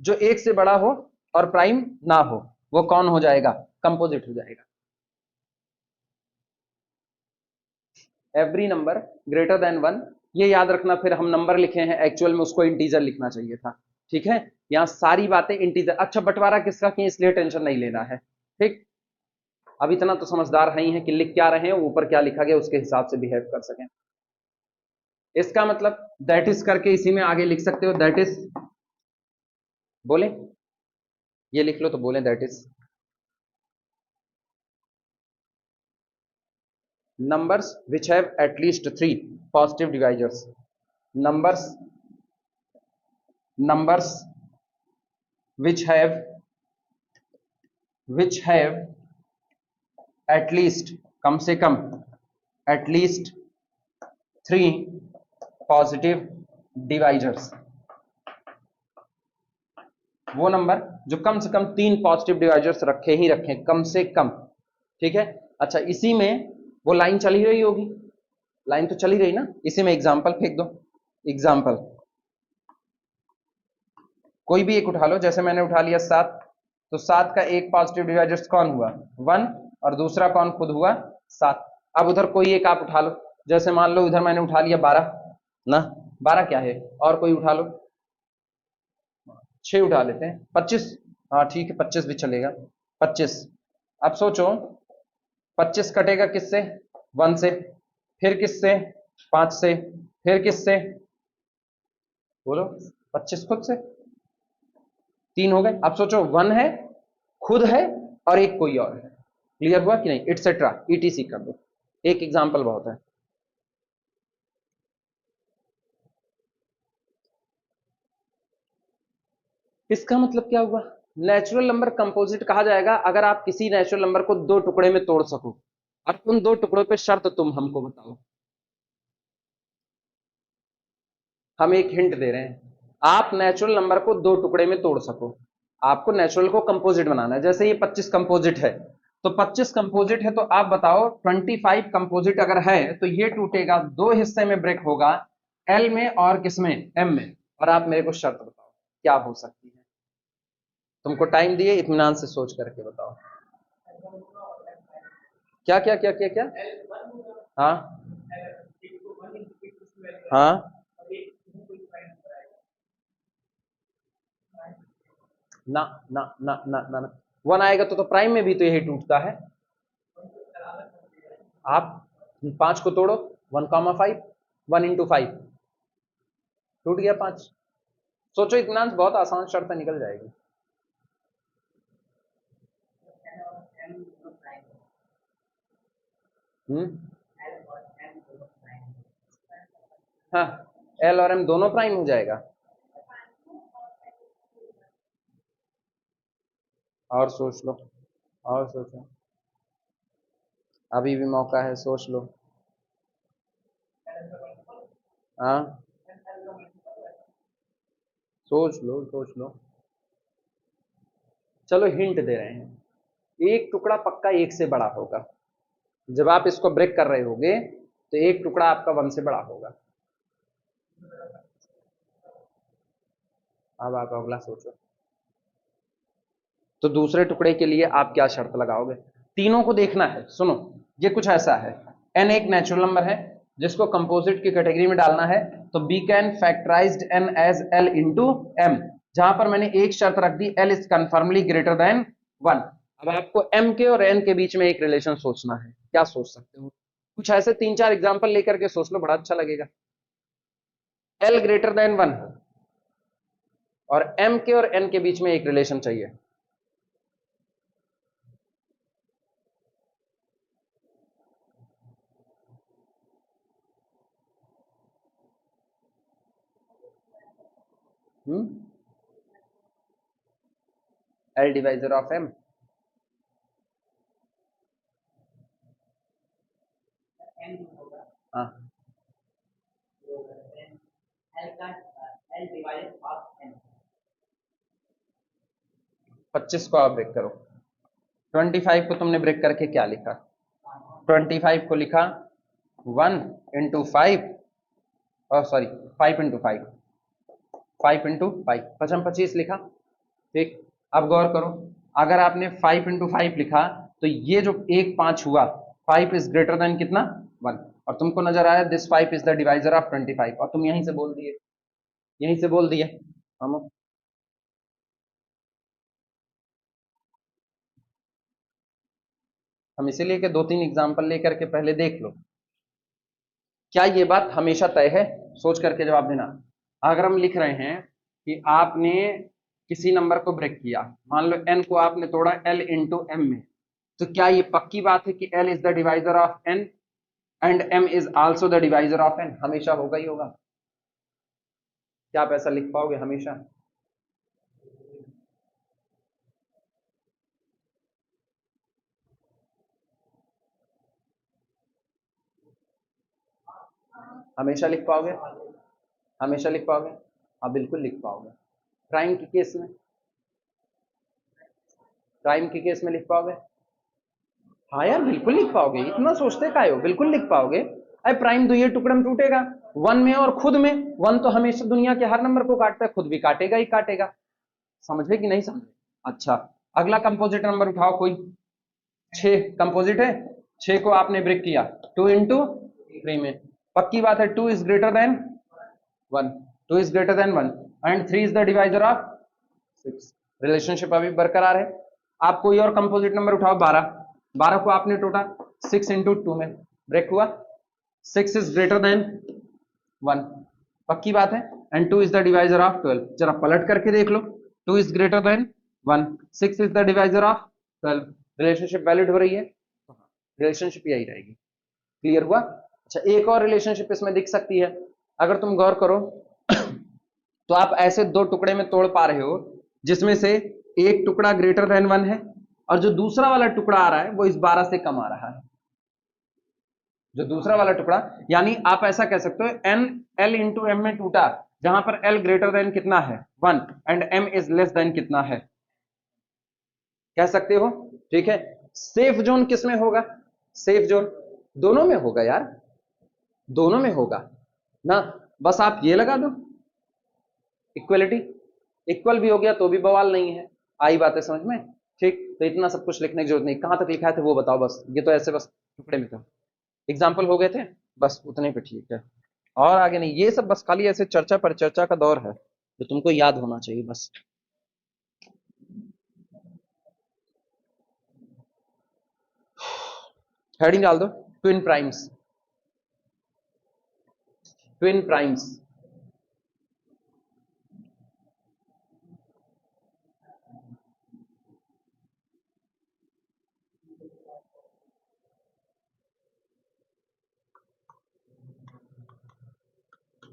जो एक से बड़ा हो और प्राइम ना हो वो कौन हो जाएगा? कंपोजिट हो जाएगा। एवरी नंबर ग्रेटर देन 1, ये याद रखना। फिर हम नंबर लिखे हैं, एक्चुअल में उसको इंटीजर लिखना चाहिए था, ठीक है। यहां सारी बातें इंटीजर। अच्छा, बंटवारा किसका किए इसलिए टेंशन नहीं लेना है, ठीक। अब इतना तो समझदार है ही है कि लिख क्या रहे हैं, ऊपर क्या लिखा गया उसके हिसाब से बिहेव कर सकें। इसका मतलब दैट इज करके इसी में आगे लिख सकते हो, दैट इज, बोले ये लिख लो तो बोले that is numbers which have at least 3 positive divisors, numbers which have at least, कम से कम, at least 3 positive divisors, वो नंबर जो कम से कम 3 पॉजिटिव डिवाइजर्स रखे ही रखें, कम से कम, ठीक है। अच्छा, इसी में वो लाइन चली रही होगी, लाइन तो चली रही ना, इसी में एग्जाम्पल फेंक दो। एग्जाम्पल कोई भी एक उठा लो, जैसे मैंने उठा लिया 7, तो 7 का एक पॉजिटिव डिवाइजर्स कौन हुआ? 1, और दूसरा कौन खुद हुआ? 7। अब उधर कोई एक आप उठा लो, जैसे मान लो इधर मैंने उठा लिया 12 ना, 12 क्या है, और कोई उठा लो, 6 उठा लेते हैं, 25, हाँ ठीक है 25 भी चलेगा, 25। अब सोचो 25 कटेगा किससे? 1 से, फिर किससे? 5 से, फिर किससे? बोलो, 25 खुद से, 3 हो गए। अब सोचो 1 है, खुद है, और एक कोई और है। क्लियर हुआ कि नहीं? इटसेट्रा, ईटीसी कर दो, एक एग्जाम्पल बहुत है। इसका मतलब क्या हुआ? नेचुरल नंबर कंपोजिट कहा जाएगा अगर आप किसी नेचुरल नंबर को 2 टुकड़े में तोड़ सको, और उन 2 टुकड़ों पे शर्त तुम हमको बताओ। हम एक हिंट दे रहे हैं, आप नेचुरल नंबर को 2 टुकड़े में तोड़ सको, आपको नेचुरल को कंपोजिट बनाना है। जैसे ये 25 कंपोजिट है, तो 25 कंपोजिट है, तो आप बताओ 25 कंपोजिट अगर है तो ये टूटेगा, 2 हिस्से में ब्रेक होगा, एल में और किसमें? एम में। और आप मेरे को शर्त बताओ क्या हो सकती है। तुमको टाइम दिए, इत्मीनान से सोच करके बताओ। क्या क्या क्या क्या क्या? हाँ हाँ, ना ना ना ना ना ना, 1 आएगा तो प्राइम में भी तो यही टूटता है। आप 5 को तोड़ो, 1,5, 1 इंटू 5, टूट गया 5। सोचो, इत्मीनान, बहुत आसान शर्त निकल जाएगी। हाँ, एल और एम दोनों प्राइम हो जाएगा। और सोच लो, और सोचो, अभी भी मौका है, सोच लो। हाँ, सोच लो सोच लो। चलो हिंट दे रहे हैं, एक टुकड़ा पक्का एक से बड़ा होगा। जब आप इसको ब्रेक कर रहे होगे तो एक टुकड़ा आपका वन से बड़ा होगा। अब आप अगला सोचो। तो दूसरे टुकड़े के लिए आप क्या शर्त लगाओगे? तीनों को देखना है। सुनो, ये कुछ ऐसा है, n एक नेचुरल नंबर है जिसको कंपोजिट की कैटेगरी में डालना है, तो b can factorized n as l into m, जहां पर मैंने एक शर्त रख दी, l is confirmly greater than 1। अब आपको m के और n के बीच में एक रिलेशन सोचना है। क्या सोच सकते हो? कुछ ऐसे 3-4 एग्जाम्पल लेकर के सोच लो, बड़ा अच्छा लगेगा। l ग्रेटर देन 1 और m के और n के बीच में एक रिलेशन चाहिए। l divisor of m। हाँ, 25 को आप ब्रेक करो, 25 को तुमने ब्रेक करके क्या लिखा? 25 को लिखा 1 इंटू 5, और सॉरी 5 इंटू 5, 5 इंटू 5, 25 लिखा। ठीक, अब गौर करो, अगर आपने 5 इंटू 5 लिखा तो ये जो एक 5 हुआ, 5 इज ग्रेटर देन कितना? 1। और तुमको नजर आया this 5 is the divisor of 25, और तुम यहीं से बोल दिए, यहीं से बोल दिए हम इसीलिए कि 2-3 एग्जाम्पल लेकर के पहले देख लो। क्या ये बात हमेशा तय है? सोच करके जवाब देना। अगर हम लिख रहे हैं कि आपने किसी नंबर को ब्रेक किया, मान लो n को आपने तोड़ा l इंटू m में, तो क्या ये पक्की बात है कि l is the divisor of n and m is also the divisor of n? हमेशा होगा ही होगा। क्या आप ऐसा लिख पाओगे हमेशा? हमेशा लिख पाओगे? हमेशा लिख पाओगे? हाँ बिल्कुल लिख पाओगे। प्राइम के केस में, प्राइम के केस में लिख पाओगे? हाँ यार बिल्कुल लिख पाओगे, इतना सोचते काहे हो, बिल्कुल लिख पाओगे। अरे प्राइम तो ये टुकड़े में टूटेगा, वन में और खुद में। वन तो हमेशा दुनिया के हर नंबर को काटता है, खुद भी काटेगा ही काटेगा। समझे कि नहीं समझे? अच्छा, अगला कंपोजिट नंबर उठाओ कोई। 6 कंपोजिट है, 6 को आपने ब्रेक किया 2 इंटू 3 में, पक्की बात है 2 is greater than 1, 2 is greater than 1 and 3 is the divisor of 6। Relationship अभी बरकरार है। आप कोई और कंपोजिट नंबर उठाओ, 12, 12 को आपने टोटा 6 इंटू 2 में ब्रेक हुआ, 6 इज ग्रेटर देन 1, पक्की बात है, and 2 is the divisor of 12। जरा पलट करके देख लो, 2 is greater than 1, 6 is the divisor of 12। Relationship valid हो रही है? रिलेशनशिप यही रहेगी। क्लियर हुआ? अच्छा, एक और रिलेशनशिप इसमें दिख सकती है, अगर तुम गौर करो तो आप ऐसे दो टुकड़े में तोड़ पा रहे हो जिसमें से एक टुकड़ा ग्रेटर देन 1 है, और जो दूसरा वाला टुकड़ा आ रहा है वो इस 12 से कम आ रहा है। जो दूसरा वाला टुकड़ा, यानी आप ऐसा कह सकते हो एन एल इंटू एम में टूटा, जहां पर एल ग्रेटर देन कितना है? 1 and m is less than कितना है? कह सकते हो। ठीक है, सेफ जोन किस में होगा? सेफ जोन दोनों में होगा यार, दोनों में होगा ना। बस आप ये लगा दो इक्वलिटी, इक्वल भी हो गया तो भी बवाल नहीं है। आई बात है समझ में? ठीक, तो इतना सब कुछ लिखने की जरूरत नहीं, कहां तक लिखा है वो बताओ बस, ये तो ऐसे बस टुकड़े में था, एग्जाम्पल हो गए थे, बस उतने पे ठीक है। और आगे नहीं, ये सब बस खाली ऐसे चर्चा पर चर्चा का दौर है, जो तुमको याद होना चाहिए बस। हेडिंग डाल दो, twin primes. Twin primes,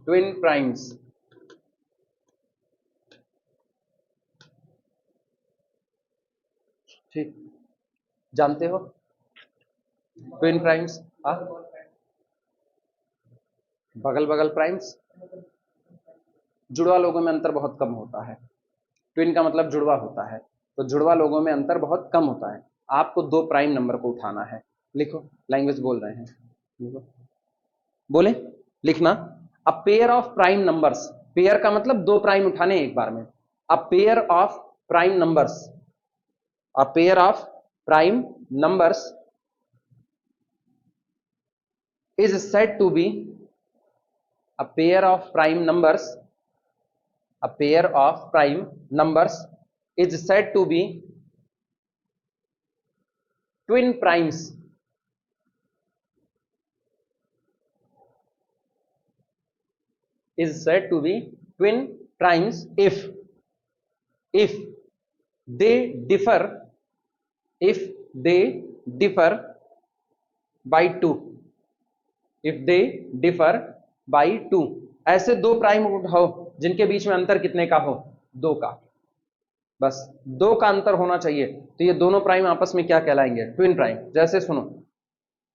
twin primes. ठीक, जानते हो ट्विन प्राइम्स? हाँ, बगल बगल प्राइम्स। जुड़वा लोगों में अंतर बहुत कम होता है। ट्विन का मतलब जुड़वा होता है, तो जुड़वा लोगों में अंतर बहुत कम होता है। आपको दो प्राइम नंबर को उठाना है। लिखो, लैंग्वेज बोल रहे हैं, लिखो, बोले, लिखना। A pair of prime numbers, pair का मतलब दो प्राइम उठाने एक बार में। A pair of prime numbers, a pair of prime numbers is said to be, a pair of prime numbers, a pair of prime numbers is said to be twin primes, is said to be twin primes if they differ, if they differ by 2, if they differ by 2। ऐसे दो prime उठाओ जिनके बीच में अंतर कितने का हो, 2 का, बस 2 का अंतर होना चाहिए, तो ये दोनों प्राइम आपस में क्या कहलाएंगे, ट्विन प्राइम। जैसे सुनो,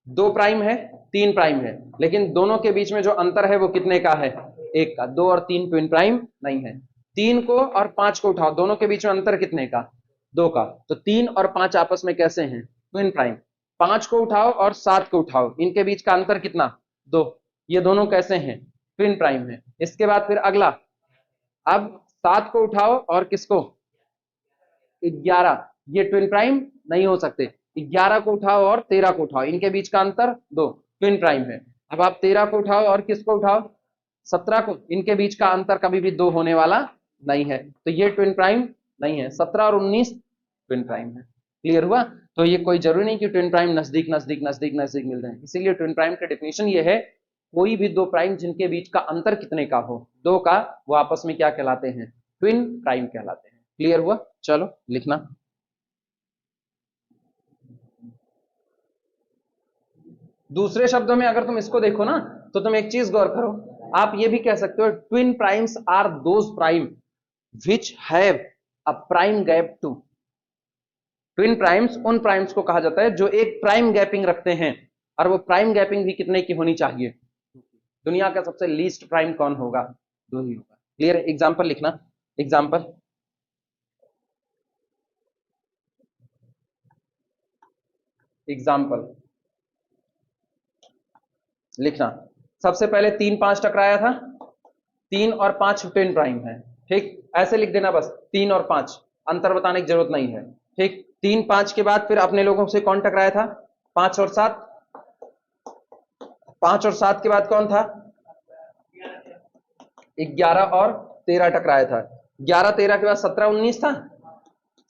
2 प्राइम है, 3 प्राइम है, लेकिन दोनों के बीच में जो अंतर है वो कितने का है, 1 का। 2 और 3 ट्विन प्राइम नहीं है। 3 को और 5 को उठाओ, दोनों के बीच में अंतर कितने का, 2 का, तो 3 और 5 आपस में कैसे हैं, ट्विन प्राइम। 5 को उठाओ और 7 को उठाओ, इनके बीच का अंतर कितना, 2, ये दोनों कैसे हैं, ट्विन प्राइम है। इसके बाद फिर अगला, अब 7 को उठाओ और किसको, 11, ये ट्विन प्राइम नहीं हो सकते। 11 को उठाओ और 13 को उठाओ, इनके बीच का अंतर 2, ट्विन प्राइम है। अब आप 13 को उठाओ और किसको उठाओ, 17 को, इनके बीच का अंतर कभी भी 2 होने वाला नहीं है, तो ये ट्विन प्राइम नहीं है। 17 और 19 ट्विन प्राइम है। क्लियर हुआ। तो ये कोई जरूरी नहीं कि ट्विन प्राइम नजदीक नजदीक नजदीक नजदीक मिल रहे हैं, इसीलिए ट्विन प्राइम का डेफिनेशन ये है, कोई भी दो प्राइम जिनके बीच का अंतर कितने का हो, 2 का, वो आपस में क्या कहलाते हैं, ट्विन प्राइम कहलाते हैं। क्लियर हुआ। चलो लिखना। दूसरे शब्दों में अगर तुम इसको देखो ना, तो तुम एक चीज गौर करो, आप ये भी कह सकते हो twin primes are those prime which have a prime gap two. Twin primes उन प्राइम्स को कहा जाता है जो एक प्राइम गैपिंग रखते हैं, और वो प्राइम गैपिंग भी कितने की होनी चाहिए। दुनिया का सबसे लीस्ट प्राइम कौन होगा, 2 ही होगा। क्लियर। एग्जांपल लिखना, एग्जांपल, एग्जांपल लिखना। सबसे पहले 3 5 टकराया था, 3 और 5 ट्विन प्राइम है, ठीक, ऐसे लिख देना बस, 3 और 5, अंतर बताने की जरूरत नहीं है, ठीक। 3 5 के बाद फिर अपने लोगों से कौन टकराया था, 5 और 7, 5 और 7 के बाद कौन था, 11 और 13 टकराया था। 11 13 के बाद 17 19 था,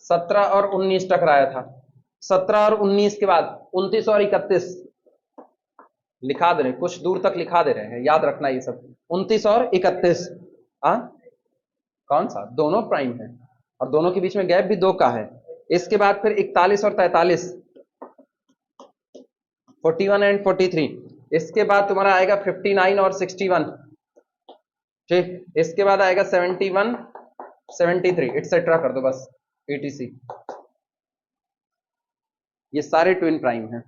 17 और 19 टकराया था। 17 और 19 के बाद 29 और 31 लिखा दे रहे, कुछ दूर तक लिखा दे रहे हैं, याद रखना ये सब। 29 और 31, कौन सा, दोनों प्राइम है, और दोनों के बीच में गैप भी 2 का है। इसके बाद फिर 41 और 43, 41 एंड 43। इसके बाद तुम्हारा आएगा 59 और 61, ठीक। इसके बाद आएगा 71 73, एटसेट्रा कर दो बस, etc। ये सारे ट्विन प्राइम हैं।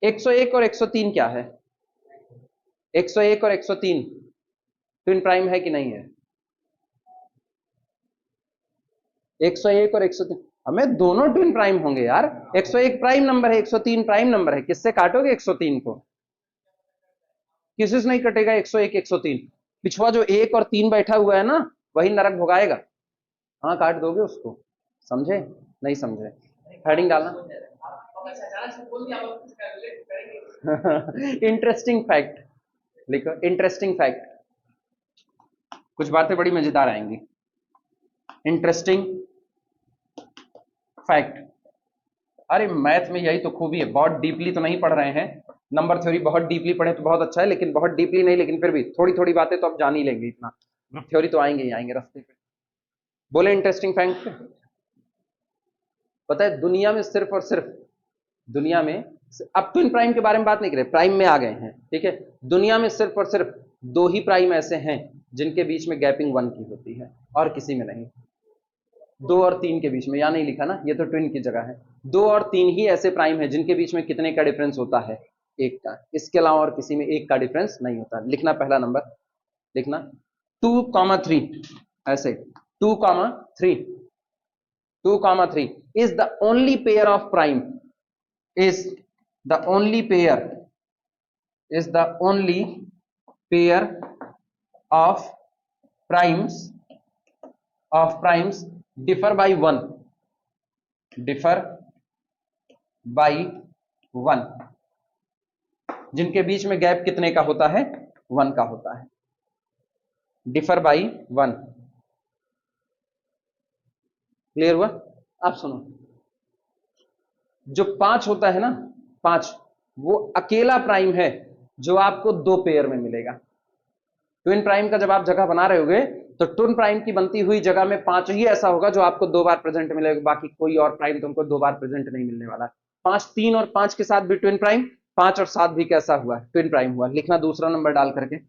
101 और 103 क्या है, 101 और 103 ट्विन प्राइम है कि नहीं है, 101 और 103, हमें दोनों ट्विन प्राइम होंगे यार। 101 प्राइम नंबर है, 103 प्राइम नंबर है, किससे काटोगे 103 को, किसी से नहीं कटेगा 101 103। पिछवा जो 1 और 3 बैठा हुआ है ना, वही नरक भोगाएगा। हाँ काट दोगे उसको, समझे, नहीं समझे, हेडिंग डालना। इंटरेस्टिंग फैक्ट लिखो, इंटरेस्टिंग फैक्ट, कुछ बातें बड़ी मजेदार आएंगी। इंटरेस्टिंग फैक्ट, अरे मैथ में यही तो खूबी है, बहुत डीपली तो नहीं पढ़ रहे हैं, नंबर थ्योरी बहुत डीपली पढ़े तो बहुत अच्छा है, लेकिन बहुत डीपली नहीं, लेकिन फिर भी थोड़ी थोड़ी बातें तो आप जान ही लेंगे, इतना थ्योरी तो आएंगे ही आएंगे रास्ते पे। बोले इंटरेस्टिंग फैक्ट, पता है दुनिया में सिर्फ और सिर्फ, दुनिया में, अब ट्विन प्राइम के बारे में बात नहीं करें, प्राइम में आ गए हैं, ठीक है। दुनिया में सिर्फ और सिर्फ 2 ही प्राइम ऐसे हैं जिनके बीच में गैपिंग 1 की होती है, और किसी में नहीं। 2 और 3 के बीच में, यहां नहीं लिखा ना, ये तो ट्विन की जगह है। 2 और 3 ही ऐसे प्राइम है जिनके बीच में कितने का डिफरेंस होता है, एक का, इसके अलावा और किसी में एक का डिफरेंस नहीं होता। लिखना पहला नंबर, लिखना 2,3, ऐसे 2,3, 2,3 is the only pair of prime, is the only pair, is the only pair of primes, of primes differ by 1, differ by 1, जिनके बीच में गैप कितने का होता है, 1 का होता है, डिफर बाई 1। क्लियर हुआ? आप सुनो, जो 5 होता है ना, 5, वो अकेला प्राइम है जो आपको 2 पेयर में मिलेगा। ट्विन प्राइम का जब आप जगह बना रहे होगे तो ट्विन प्राइम की बनती हुई जगह में 5 ही ऐसा होगा जो आपको 2 बार प्रेजेंट मिलेगा, बाकी कोई और प्राइम तुमको 2 बार प्रेजेंट नहीं मिलने वाला। 5, 3 और 5 के साथ भी ट्विन प्राइम, 5 और 7 भी कैसा हुआ, ट्विन प्राइम हुआ। लिखना दूसरा नंबर डाल करके,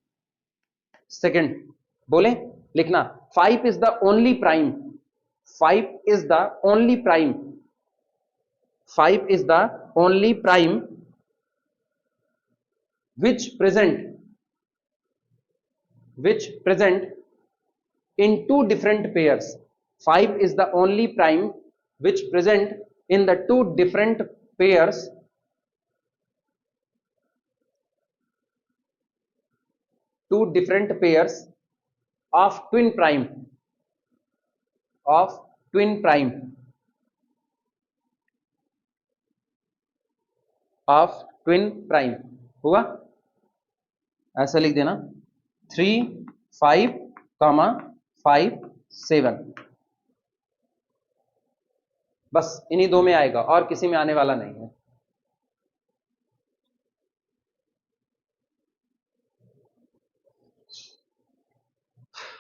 सेकंड बोले, लिखना 5 is the only prime, 5 is the only prime, 5 is the only prime which present in 2 different pairs. 5 is the only prime which present in the 2 different pairs, of twin prime, of twin prime, of twin prime। हुआ? ऐसा लिख देना 3, 5, 5, 7, बस इन्हीं 2 में आएगा और किसी में आने वाला नहीं है।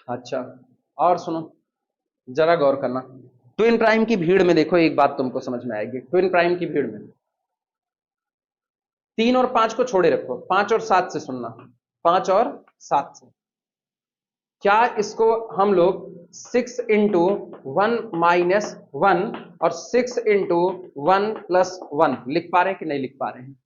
अच्छा, और सुनो, जरा गौर करना, ट्विन प्राइम की भीड़ में देखो, एक बात तुमको समझ में आएगी। ट्विन प्राइम की भीड़ में 3 और 5 को छोड़े रखो, 5 और 7 से सुनना, 5 और 7 से। क्या इसको हम लोग 6 इंटू 1 माइनस 1 और 6 इंटू 1 प्लस 1 लिख पा रहे हैं कि नहीं लिख पा रहे हैं?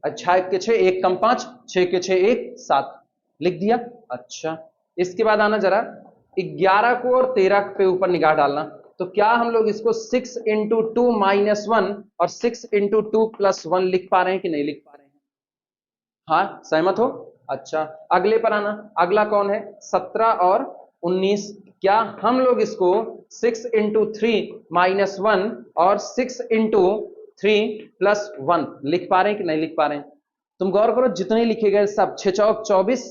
अच्छा, 1 के 6, 1 कम 5, 6 के 6, 1, 7 लिख दिया। अच्छा, इसके बाद आना जरा 11 को और 13 पे ऊपर निगाह डालना, तो क्या हम लोग इसको 6 इंटू 2 माइनस 1 और 6 इंटू 2 प्लस 1 लिख पा रहे हैं कि नहीं लिख पा रहे हैं? हाँ, सहमत हो? अच्छा, अगले पर आना, अगला कौन है, 17 और 19। क्या हम लोग इसको 6 इंटू 3 माइनस 1 और 6 इंटू 3 प्लस 1 लिख पा रहे हैं कि नहीं लिख पा रहे हैं? तुम गौर करो, जितने लिखे गए सब 6 चौक 24,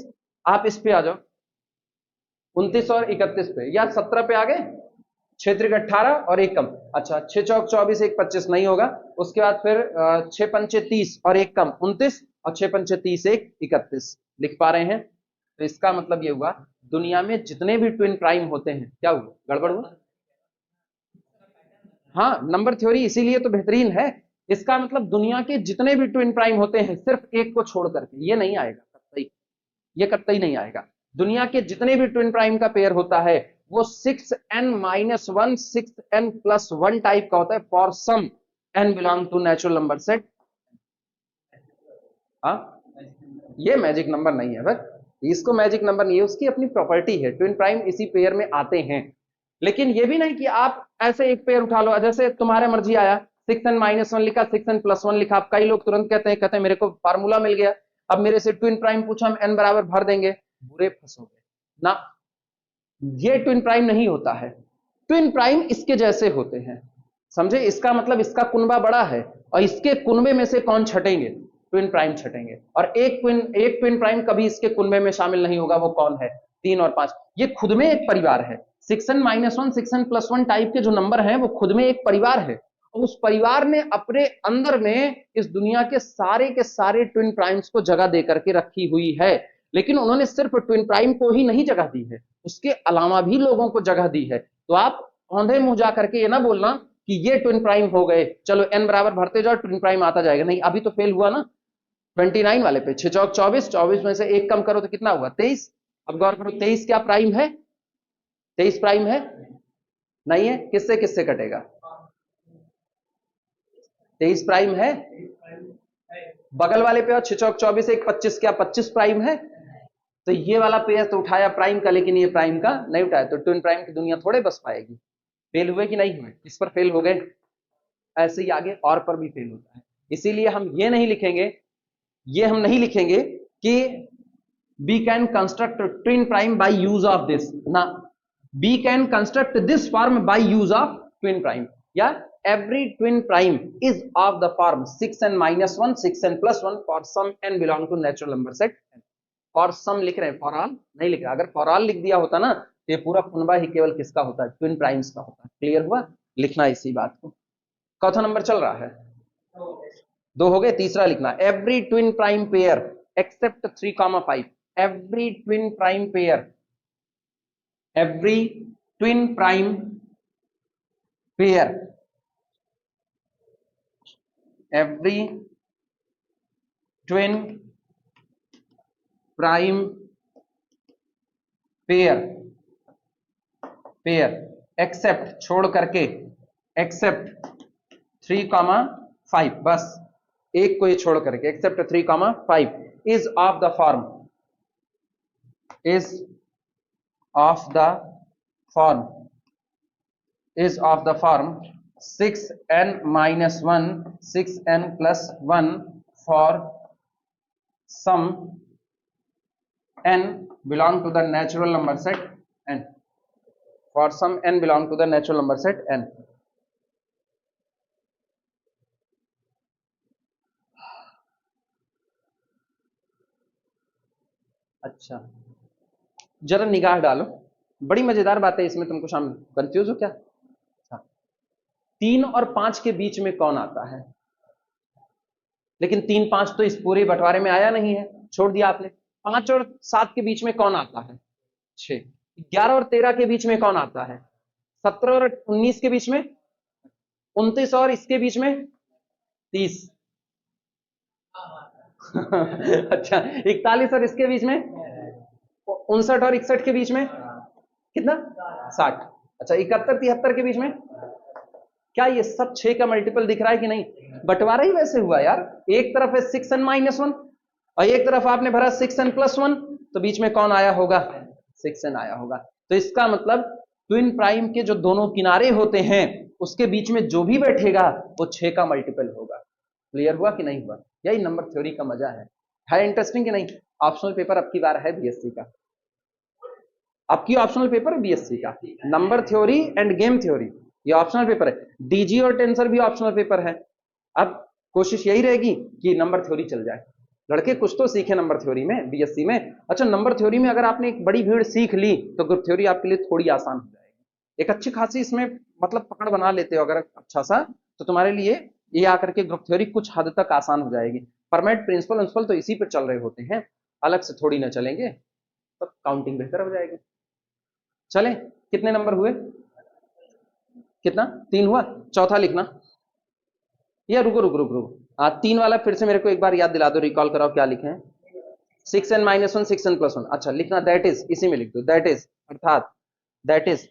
आप इस पे आ जाओ 29 और 31 पे, या 17 पे आ गए, 6 त्रिक 18 और 1 कम। अच्छा, 6 चौक 24, 1 25 नहीं होगा। उसके बाद फिर 6 पंचे 30 और 1 कम 29 और 6 पंचे 30, 1 31 लिख पा रहे हैं। तो इसका मतलब ये हुआ, दुनिया में जितने भी ट्विन प्राइम होते हैं, क्या हुआ, गड़बड़ हुआ? हाँ, नंबर थ्योरी इसीलिए तो बेहतरीन है। इसका मतलब दुनिया के जितने भी ट्विन प्राइम होते हैं, सिर्फ एक को छोड़ करके, ये नहीं आएगा कतई, ये कतई नहीं आएगा। दुनिया के जितने भी ट्विन प्राइम का पेयर होता है वो 6n-1 6n+1 टाइप का होता है, for some n belong to natural number set. हाँ, ये मैजिक नंबर नहीं है, बस इसको मैजिक नंबर नहीं है, उसकी अपनी प्रॉपर्टी है। ट्विन प्राइम इसी पेयर में आते हैं, लेकिन ये भी नहीं कि आप ऐसे एक पेयर उठा लो, जैसे तुम्हारे मर्जी आया 6n-1 लिखा, 6n+1 लिखा। कई लोग तुरंत कहते हैं मेरे को फार्मूला मिल गया, अब मेरे से ट्विन प्राइम पूछा, हम n बराबर भर देंगे, बुरे फंसोगे ना। ये ट्विन प्राइम नहीं होता है, ट्विन प्राइम इसके जैसे होते हैं, समझे? इसका मतलब इसका कुनबा बड़ा है और इसके कुनबे में से कौन छटेंगे, ट्विन प्राइम छटेंगे, और एक ट्विन प्राइम कभी इसके कुनबे में शामिल नहीं होगा। वो कौन है? 3 और 5, ये खुद में एक परिवार है। 6n-1 6n+1 टाइप के जो नंबर हैं वो खुद में एक परिवार है, और उस परिवार ने अपने अंदर में इस दुनिया के सारे ट्विन प्राइम्स को जगह दे करके रखी हुई है। लेकिन उन्होंने सिर्फ ट्विन प्राइम को ही नहीं जगह दी है, उसके अलावा भी लोगों को जगह दी है। तो आप औंधे मुंह जा करके ये ना बोलना कि ये ट्विन प्राइम हो गए, चलो n बराबर भरते जाओ, ट्विन प्राइम आता जाएगा। नहीं, अभी तो फेल हुआ ना 29 वाले पे। 6 चौक 24, 24 में से 1 कम करो तो कितना हुआ, 23। अब गौर करो, 23 क्या प्राइम है? 23 प्राइम है? नहीं है। किससे किससे कटेगा? 23 प्राइम है? बगल वाले पे और 6 चौक 24 1 25, क्या 25 प्राइम है? तो ये वाला पेयर तो उठाया प्राइम का, लेकिन ये प्राइम का नहीं उठाया, तो ट्विन प्राइम की दुनिया थोड़े बस पाएगी। फेल हुए कि नहीं हुए? इस पर फेल हो गए, ऐसे ही आगे और पर भी फेल होता है। इसीलिए हम ये नहीं लिखेंगे, ये हम नहीं लिखेंगे कि we can construct twin prime by use of this ना, we can construct this form by use of twin prime, या every twin prime is of the form 6n minus 1 6n plus 1 for some n belong to natural number set n। for some लिख रहे हैं, for all नहीं लिख रहे। अगर for all लिख दिया होता ना तो ये पूरा फुनबा ही केवल किसका होता है? ट्विन प्राइम्स का होता है। क्लियर हुआ? लिखना इसी बात को। चौथा नंबर चल रहा है, 2 हो गए। तीसरा लिखना, every twin prime pair except 3,5, every twin prime pair, every twin prime pair, every twin prime pair except छोड़ करके, एक्सेप्ट 3,5, बस एक को ये छोड़ करके, except 3,5 is of the form, is of the form, is of the form 6n minus 1 6n plus 1 for some n belong to the natural number set n, for some n belong to the natural number set n। अच्छा, जरा निगाह डालो, बड़ी मजेदार बात है इसमें, तुमको शामिल, कंफ्यूज हो क्या? 3 और 5 के बीच में कौन आता है? लेकिन 3 5 तो इस पूरे बंटवारे में आया नहीं है, छोड़ दिया आपने। 5 और 7 के बीच में कौन आता है? 6। 11 और 13 के बीच में कौन आता है? 17 और 19 के बीच में, 29 और इसके बीच में 30। अच्छा, 41 और इसके बीच में 59 और 61 के बीच में कितना? 60। अच्छा, 71 73 के बीच में, क्या ये सब 6 का मल्टीपल दिख रहा है कि नहीं? बंटवारा ही वैसे हुआ यार, एक तरफ है 6n minus 1 और एक तरफ आपने भरा 6n plus 1, तो बीच में कौन आया होगा? 6n आया होगा। तो इसका मतलब ट्विन प्राइम के जो दोनों किनारे होते हैं उसके बीच में जो भी बैठेगा वो 6 का मल्टीपल होगा। क्लियर हुआ कि नहीं हुआ? यही नंबर थ्योरी का मजा है इंटरेस्टिंग कि नहीं? ऑप्शनल पेपर अब की बार है बीएससी का, आपकी ऑप्शनल पेपर बीएससी का, number theory end game theory, ये ऑप्शनल पेपर है। डीजी और टेंसर भी ऑप्शनल पेपर है। अब कोशिश यही रहेगी कि नंबर थ्योरी चल जाए, लड़के कुछ तो सीखे नंबर थ्योरी में बीएससी में। अच्छा, नंबर थ्योरी में अगर आपने एक बड़ी भीड़ सीख ली तो ग्रुप थ्योरी आपके लिए थोड़ी आसान हो जाएगी। एक अच्छी खासी इसमें मतलब पकड़ बना लेते हो अगर अच्छा सा, तो तुम्हारे लिए ये आकर के ग्रुप थ्योरी कुछ हद तक आसान हो जाएगी। परमानेंट प्रिंसिपल तो इसी पर चल रहे होते हैं, अलग से थोड़ी ना चलेंगे, तो काउंटिंग बेहतर हो जाएगी। चले, कितने नंबर हुए? कितना? 3 हुआ। चौथा लिखना, या रुको रुको रुको रुको, 3 वाला फिर से मेरे को एक बार याद दिला दो, रिकॉल कराओ क्या लिखे हैं। 6n minus 1 6n plus 1। अच्छा, लिखना दैट इज, इसी में लिख दो दैट इज, अर्थात that is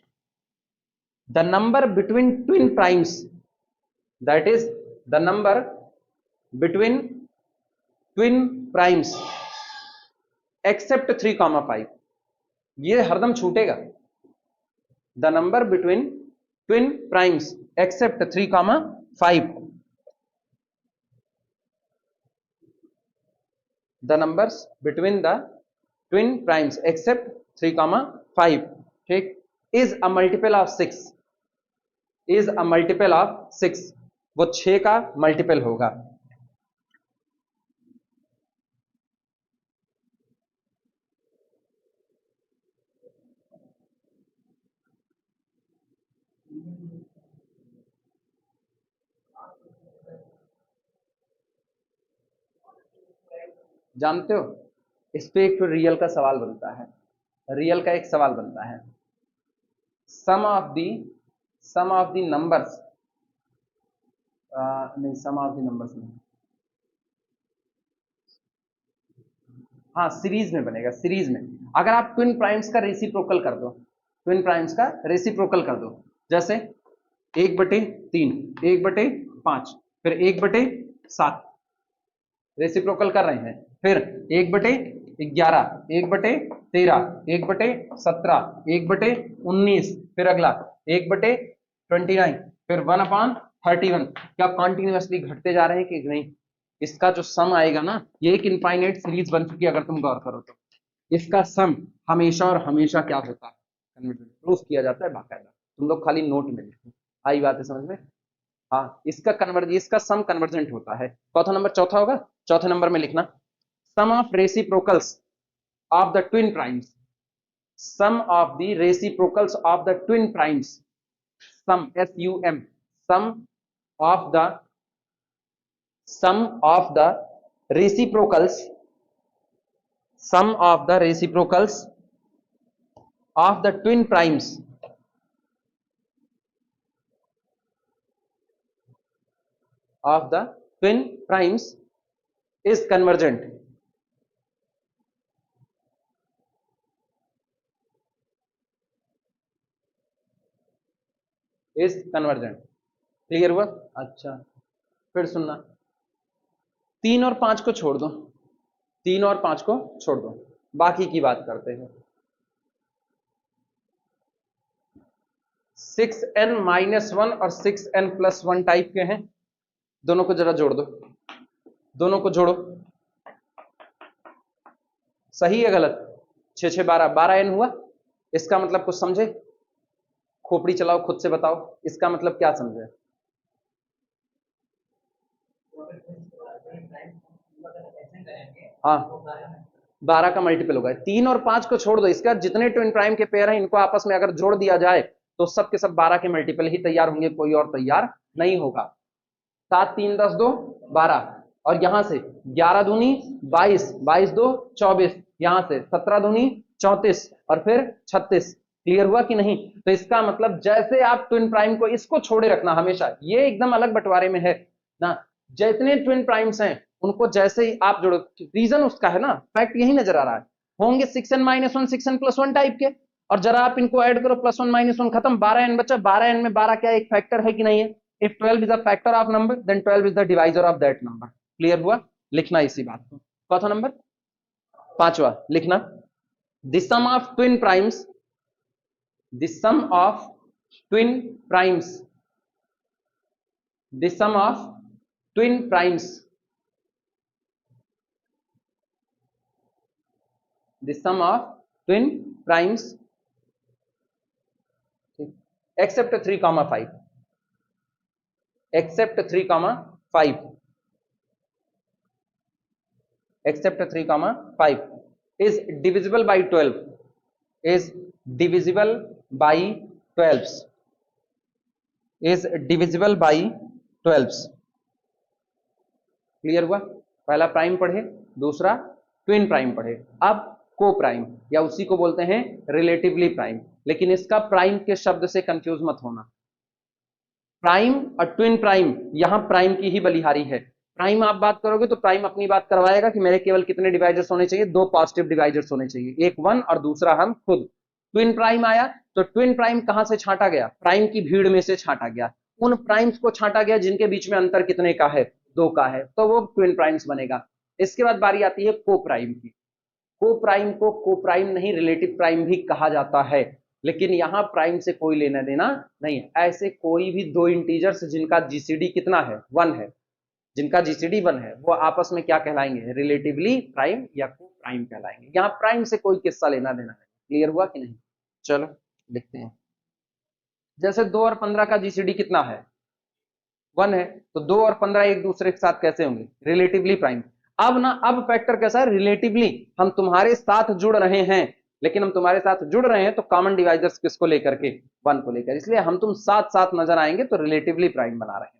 the number between twin primes, that is the number between twin primes except 3,5। ये हरदम छूटेगा, the number between twin primes except 3,5, the numbers between the twin primes except 3,5, ठीक, is a multiple of 6, is a multiple of 6, वो 6 का multiple होगा। जानते हो, इस पे एक रियल का सवाल बनता है, रियल का एक सवाल बनता है, सम ऑफ द नंबर्स, नहीं सम ऑफ द नंबर्स नहीं, हाँ सीरीज में बनेगा, सीरीज में। अगर आप ट्विन प्राइम्स का रेसिप्रोकल कर दो, ट्विन प्राइम्स का रेसिप्रोकल कर दो, जैसे 1/3 1/5 फिर 1/7, रेसिप्रोकल कर रहे हैं। फिर 1/11, 1/13, 1/17, 1/19, फिर अगला 1/29, फिर 1/31। क्या कॉन्टिन्यूसली घटते जा रहे हैं कि नहीं? इसका जो सम आएगा ना, ये एक इनफाइनाइट सीरीज बन चुकी है अगर तुम गौर करो तो। इसका सम हमेशा और हमेशा क्या होता है? कन्वर्जेंट। प्रूफ किया जाता है बाकायदा, तुम लोग खाली नोट में लिखो। आई बात है समझ में? हाँ, इसका सम कन्वर्जेंट होता है। चौथा नंबर, चौथा होगा, चौथे नंबर में लिखना sum of reciprocals of the twin primes. Sum of the reciprocals of the twin primes. Sum, SUM, sum of the sum of the reciprocals, sum of the reciprocals of the twin primes of the twin primes is convergent. is convergent. Clear हुआ? अच्छा, फिर सुनना, 3 और 5 को छोड़ दो, 3 और 5 को छोड़ दो, बाकी की बात करते हैं। 6n-1 और 6n+1 टाइप के हैं, दोनों को जरा जोड़ दो, दोनों को जोड़ो। सही है गलत? 6 6 12, 12n हुआ। इसका मतलब कुछ समझे? खोपड़ी चलाओ, खुद से बताओ इसका मतलब क्या समझे? हाँ, 12 का मल्टीपल होगा। 3 और 5 को छोड़ दो, इसका जितने ट्विन प्राइम के पेयर हैं इनको आपस में अगर जोड़ दिया जाए तो सब के सब 12 के मल्टीपल ही तैयार होंगे, कोई और तैयार नहीं होगा। 7 3 10 2 12, और यहां से 11 दूनी 22, 22 2 24, यहां से 17 दूनी 34 और फिर 36। क्लियर हुआ कि नहीं? तो इसका मतलब जैसे आप ट्विन प्राइम को इसको छोड़े रखना हमेशा, ये एकदम अलग बंटवारे में है ना। जितने ट्विन प्राइम्स हैं उनको जैसे ही आप जोड़ो, रीजन उसका है ना, फैक्ट यही नजर आ रहा है, होंगे 6n-1 6n+1 टाइप के, और जरा आप इनको ऐड करो, +1 -1 खत्म, 12n बचा। 12n में 12 क्या एक फैक्टर है कि नहीं है? If 12 is a factor of number, then 12 is the divisor of that number. Clear हुआ? लिखना इसी बात को। चौथा नंबर, पांचवा लिखना, the sum of twin primes, the sum of twin primes, the sum of twin primes, the sum of twin primes except 3, 5, except 3, 5, except 3, 5 is divisible by 12, is divisible by 12, is divisible by 12। Clear हुआ? पहला prime पढ़े, दूसरा twin prime पढ़े, अब को prime, या उसी को बोलते हैं रिलेटिवली प्राइम, लेकिन इसका प्राइम के शब्द से कंफ्यूज मत होना। प्राइम और ट्विन प्राइम, यहां प्राइम की ही बलिहारी है। प्राइम आप बात करोगे तो प्राइम अपनी बात करवाएगा कि मेरे केवल कितने डिवाइजर्स होने चाहिए? 2 पॉजिटिव डिवाइजर्स होने चाहिए, एक 1 और दूसरा हम खुद। ट्विन प्राइम आया तो ट्विन प्राइम कहां से छांटा गया? प्राइम की भीड़ में से छांटा गया, उन प्राइम्स को छांटा गया जिनके बीच में अंतर कितने का है? 2 का है, तो वो ट्विन प्राइम्स बनेगा। इसके बाद बारी आती है को प्राइम की। को प्राइम को को प्राइम नहीं, रिलेटिव प्राइम भी कहा जाता है, लेकिन यहां प्राइम से कोई लेना देना नहीं है। ऐसे कोई भी दो इंटीजर्स जिनका जीसीडी कितना है? 1 है, जिनका जीसीडी 1 है, वो आपस में क्या कहलाएंगे? रिलेटिवली प्राइम या को प्राइम कहलाएंगे। यहां प्राइम से कोई किस्सा लेना देना है। क्लियर हुआ कि नहीं? चलो लिखते हैं, जैसे 2 और 15 का जीसीडी कितना है? 1 है, तो 2 और 15 एक दूसरे के साथ कैसे होंगे? Relatively prime. अब ना, अब फैक्टर कैसा है? रिलेटिवली हम तुम्हारे साथ जुड़ रहे हैं, लेकिन हम तुम्हारे साथ जुड़ रहे हैं तो कॉमन डिवाइजर्स किसको लेकर के? 1 को लेकर, इसलिए हम तुम साथ साथ नजर आएंगे तो रिलेटिवली प्राइम बना रहे हैं।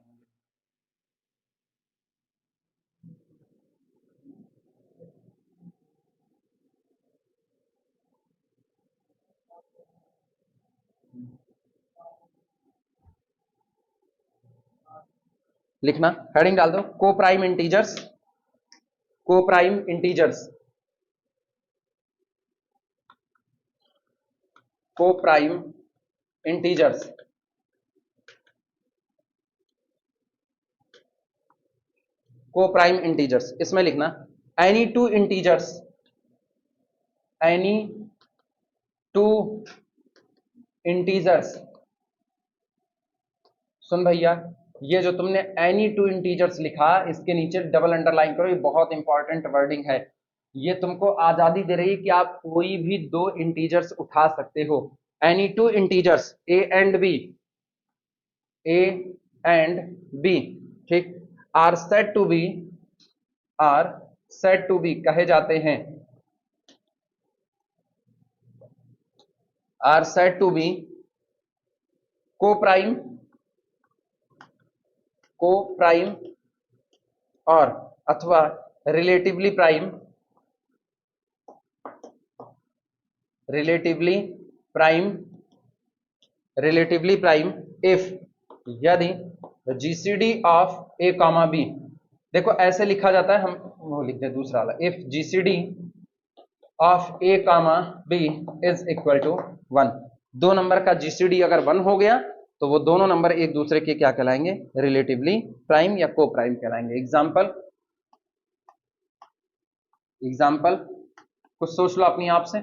लिखना, हेडिंग डाल दो, coprime integers, coprime integers, coprime integers. Coprime integers, इसमें लिखना any two integers, any two integers. सुन भैया, ये जो तुमने एनी टू इंटीजर्स लिखा, इसके नीचे डबल अंडरलाइन करो, ये बहुत इंपॉर्टेंट वर्डिंग है। ये तुमको आजादी दे रही है कि आप कोई भी दो इंटीजर्स उठा सकते हो। Any two integers A and B, A and B, ठीक, are said to be, are said to be कहे जाते हैं, are said to be coprime, coprime और अथवा relatively prime, relatively prime, relatively prime if, यदि GCD of A comma B, देखो ऐसे लिखा जाता है, हम वो लिख दें दूसरा वाला, if GCD of A comma B is equal to 1, दो नंबर का जीसीडी अगर 1 हो गया तो वो दोनों नंबर एक दूसरे के क्या कहलाएंगे, रिलेटिवली प्राइम या को प्राइम कहलाएंगे। एग्जाम्पल, एग्जाम्पल कुछ सोच लो अपनी आप से,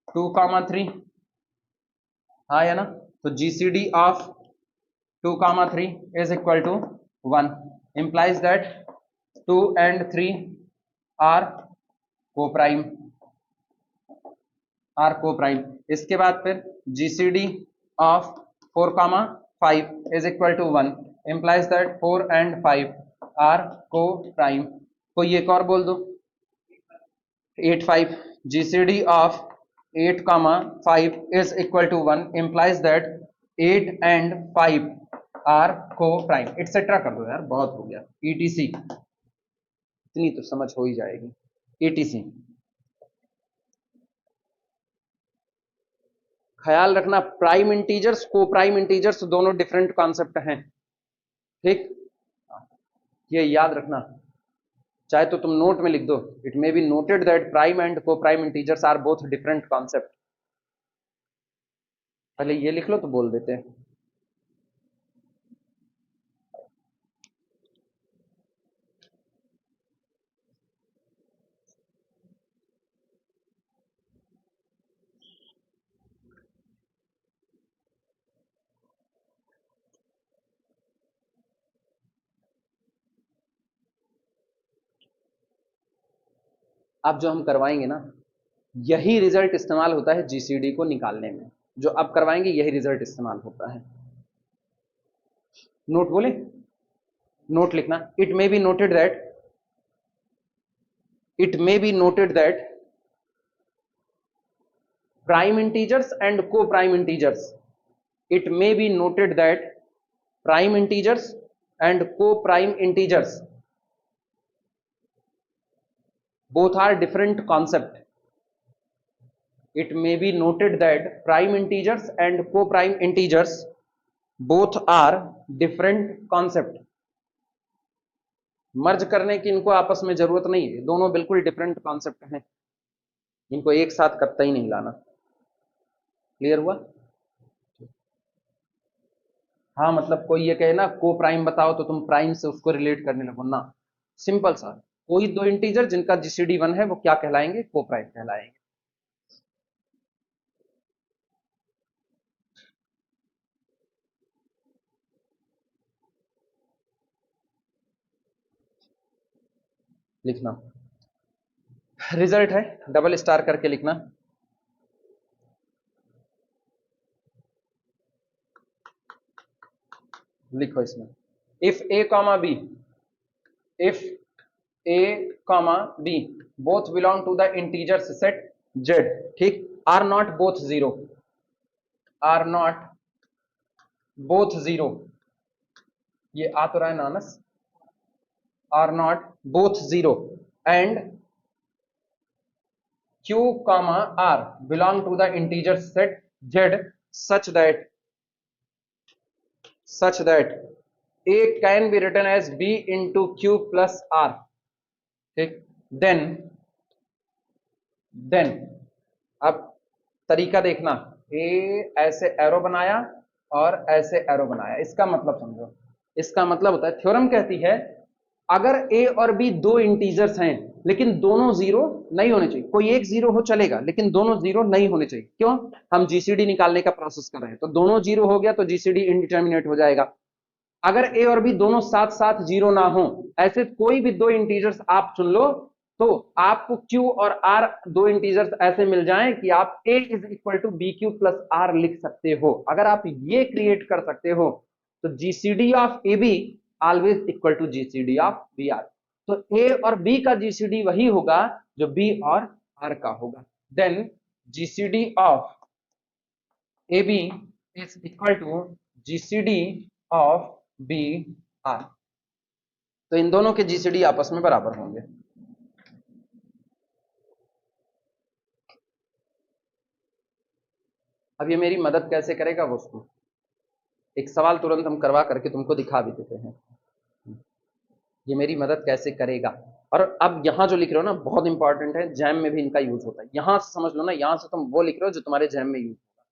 2,3, हाँ या ना, तो GCD of 2,3 is equal to 1, implies that 2 and 3 are coprime, are coprime. इसके बाद फिर GCD of 4,5 is equal to 1, implies that 4 and 5 are coprime. कोई एक और बोल दो, 8,5, GCD of 8,5 is equal to 1, implies that 8 and 5 are coprime, etcetera कर दो यार, बहुत हो गया, ईटीसी, इतनी तो समझ हो ही जाएगी, ईटीसी। ख्याल रखना, prime integers coprime integers दोनों डिफरेंट कॉन्सेप्ट हैं, ठीक, ये याद रखना, चाहे तो तुम नोट में लिख दो, it may be noted that prime and coprime integers are both different concept. पहले ये लिख लो तो बोल देते हैं। अब जो हम करवाएंगे ना, यही रिजल्ट इस्तेमाल होता है जीसीडी को निकालने में, जो अब करवाएंगे यही रिजल्ट इस्तेमाल होता है। नोट बोले, नोट लिखना, it may be noted that, it may be noted that prime integers and co-prime integers, it may be noted that prime integers and co-prime integers both are different concept, it may be noted that prime integers and co-prime integers both are different concept, मर्ज करने की इनको आपस में जरूरत नहीं है, दोनों बिल्कुल डिफरेंट कॉन्सेप्ट हैं, इनको एक साथ कतई ही नहीं लाना। क्लियर हुआ? हाँ, मतलब कोई ये कहे ना को प्राइम बताओ तो तुम प्राइम से उसको रिलेट करने लगो ना, सिंपल सा, कोई दो इंटीजर जिनका जीसीडी 1 है वो क्या कहलाएंगे, को प्राइम कहलाएंगे। लिखना, रिजल्ट है, डबल स्टार करके लिखना, लिखो इसमें, if A comma B, if A comma B both belong to the integers set Z, ठीक, are not both zero, are not both zero, ये आ तो रहा है नानस, are not both zero, and q comma r belong to the integer set z such that a can be written as b into q plus r, ठीक, then अब तरीका देखना, ए ऐसे एरो बनाया और ऐसे एरो बनाया, इसका मतलब समझो, इसका मतलब होता है, थ्योरम कहती है अगर ए और बी दो इंटीजर्स हैं लेकिन दोनों जीरो नहीं होने चाहिए, कोई एक जीरो हो चलेगा लेकिन दोनों जीरो नहीं होने चाहिए। क्यों? हम जीसीडी निकालने का प्रोसेस कर रहे हैं, तो दोनों जीरो हो गया तो जीसीडी इनडिटर्मिनेट हो जाएगा। अगर ए और बी दोनों साथ साथ जीरो ना हो, ऐसे कोई भी दो इंटीजर्स आप चुन लो, तो आपको क्यू और आर दो इंटीजर्स ऐसे मिल जाएं कि आप A is equal to B Q plus R लिख सकते हो। अगर आप ये क्रिएट कर सकते हो तो GCD of A B always equal to GCD of B R. तो ए और बी का जीसीडी वही होगा जो बी और आर का होगा। Then GCD of A B is equal to GCD of B R. तो इन दोनों के जीसीडी आपस में बराबर होंगे। अब ये मेरी मदद कैसे करेगा वो उसको एक सवाल तुरंत हम करवा करके तुमको दिखा भी देते हैं, ये मेरी मदद कैसे करेगा। और अब यहां जो लिख रहे हो ना बहुत इंपॉर्टेंट है, जैम में भी इनका यूज होता है। यहां से समझ लो ना, यहां से तुम वो लिख रहे हो जो तुम्हारे जैम में यूज होगा।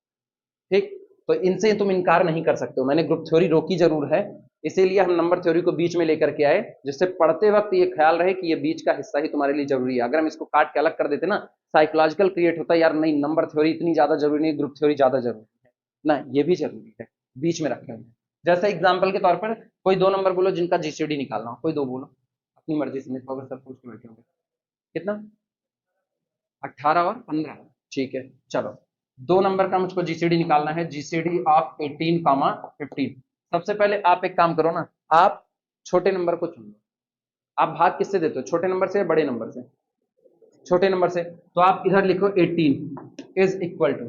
ठीक, तो इनसे तुम इनकार नहीं कर सकते हो। मैंने ग्रुप थ्योरी रोकी जरूर है, इसीलिए हम नंबर थ्योरी को बीच में लेकर के आए, जिससे पढ़ते वक्त ये ख्याल रहे कि ये बीच का हिस्सा ही तुम्हारे लिए जरूरी है। अगर हम इसको काट के अलग कर देते ना, साइकोलॉजिकल क्रिएट होता है यार, नहीं नंबर थ्योरी इतनी ज्यादा जरूरी नहीं, ग्रुप थ्योरी ज्यादा जरूरी है ना, ये भी जरूरी है, बीच में रखे हुए। जैसे एग्जाम्पल के तौर पर कोई दो नंबर बोलो जिनका जीसीडी निकालना हो, कोई दो बोलो अपनी मर्जी से, नहीं सर पूछ के बैठे होंगे। कितना? 18 और 15। ठीक है, चलो दो नंबर का मुझको जीसीडी निकालना है, जीसीडी ऑफ 18 कामा 15। सबसे पहले आप एक काम करो ना, आप छोटे नंबर को चुन लो। आप भाग किससे देते हो, छोटे नंबर से या बड़े नंबर से? छोटे नंबर से। तो आप इधर लिखो 18 इज इक्वल टू,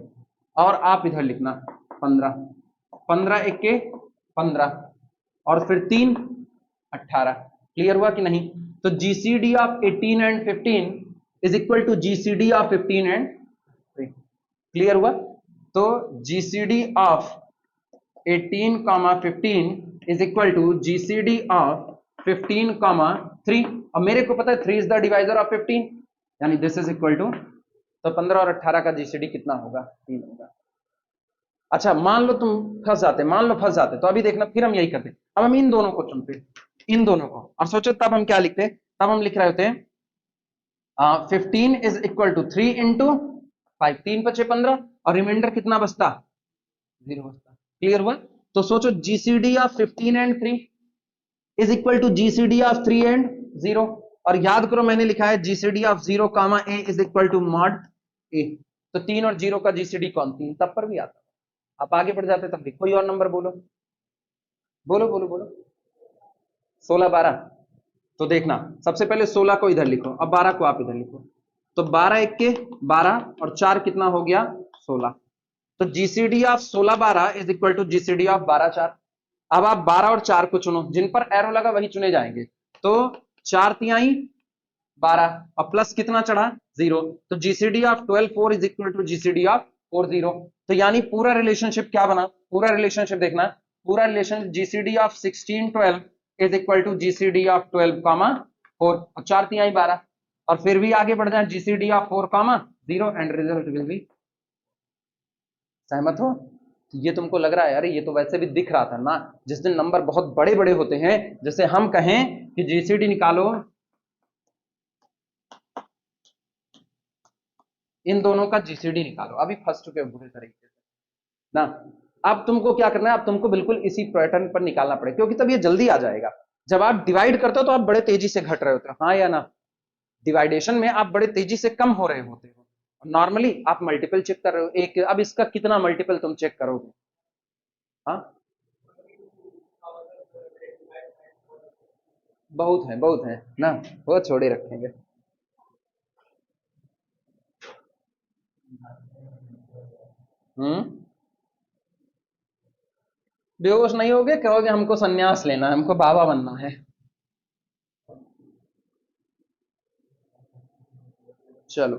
और आप इधर लिखना 15, 15 एक के 15 और फिर 3 18। क्लियर हुआ कि नहीं? तो GCD of 18 and 15 is equal to GCD of 15 and 3। Clear हुआ? तो GCD of 18 comma 15 is equal to GCD of 15 comma 3। अब मेरे को पता है 3 इज द डिवाइजर ऑफ 15, यानी दिस इज इक्वल टू, तो 15 और 18 का जीसीडी कितना होगा? 3 होगा। अच्छा मान लो तुम फंस जाते, मान लो फंस जाते, तो अभी देखना फिर हम यही करते। अब हम इन दोनों को चुनते, इन दोनों को, और सोचो तब हम क्या लिखते, तब हम लिख रहे होते 15 इज इक्वल टू 3 इंटू 5, 3 5 15, और रिमाइंडर कितना बचता? 0 बचता। क्लियर हुआ? तो सोचो GCD of 15 and 3 is equal to GCD of 3 and 0, और याद करो मैंने लिखा है GCD of 0 comma A is equal to mod A. तो 3 और 0 का जीसीडी कौन? 3 तब पर भी आता। आप आगे बढ़ जाते तब भी। कोई और नंबर बोलो, बोलो बोलो बोलो। 16 12। तो देखना सबसे पहले 16 को इधर लिखो, अब 12 को आप इधर लिखो, तो 12 एक के 12 और 4 कितना हो गया? 16। तो GCD of 16 12 is equal to GCD of 12 4। अब आप 12 और 4 को चुनो, जिन पर एरो लगा वही चुने जाएंगे। तो 4 तिहाई 12 और प्लस कितना चढ़ा? 0। तो GCD of 12 4 is equal to GCD of 4 0। तो यानी पूरा रिलेशनशिप क्या बना? पूरा रिलेशनशिप देखना, पूरा relation GCD of 16 12 is equal to GCD of 12 comma 4, और 4 तिहाई 12, और फिर भी आगे बढ़ जाए GCD of 4 comma 0 and result will be. सहमत हो? तो ये तुमको लग रहा है अरे ये तो वैसे भी दिख रहा था ना, जिस दिन नंबर बहुत बड़े बड़े होते हैं, जैसे हम कहें कि जीसीडी निकालो इन दोनों का, जीसीडी निकालो, अभी फंस चुके हो बुरे तरीके से ना। अब तुमको क्या करना है, अब तुमको बिल्कुल इसी पैटर्न पर निकालना पड़ेगा, क्योंकि तब ये जल्दी आ जाएगा। जब आप डिवाइड करते हो तो आप बड़े तेजी से घट रहे होते हो, हाँ या ना? डिवाइडेशन में आप बड़े तेजी से कम हो रहे होते हो। नॉर्मली आप मल्टीपल चेक कर रहे हो एक, अब इसका कितना मल्टीपल तुम चेक करोगे? हाँ बहुत है ना, वो छोड़े रखेंगे। हम्म, बेहोश नहीं होगे, कहोगे हमको सन्यास लेना है, हमको बाबा बनना है। चलो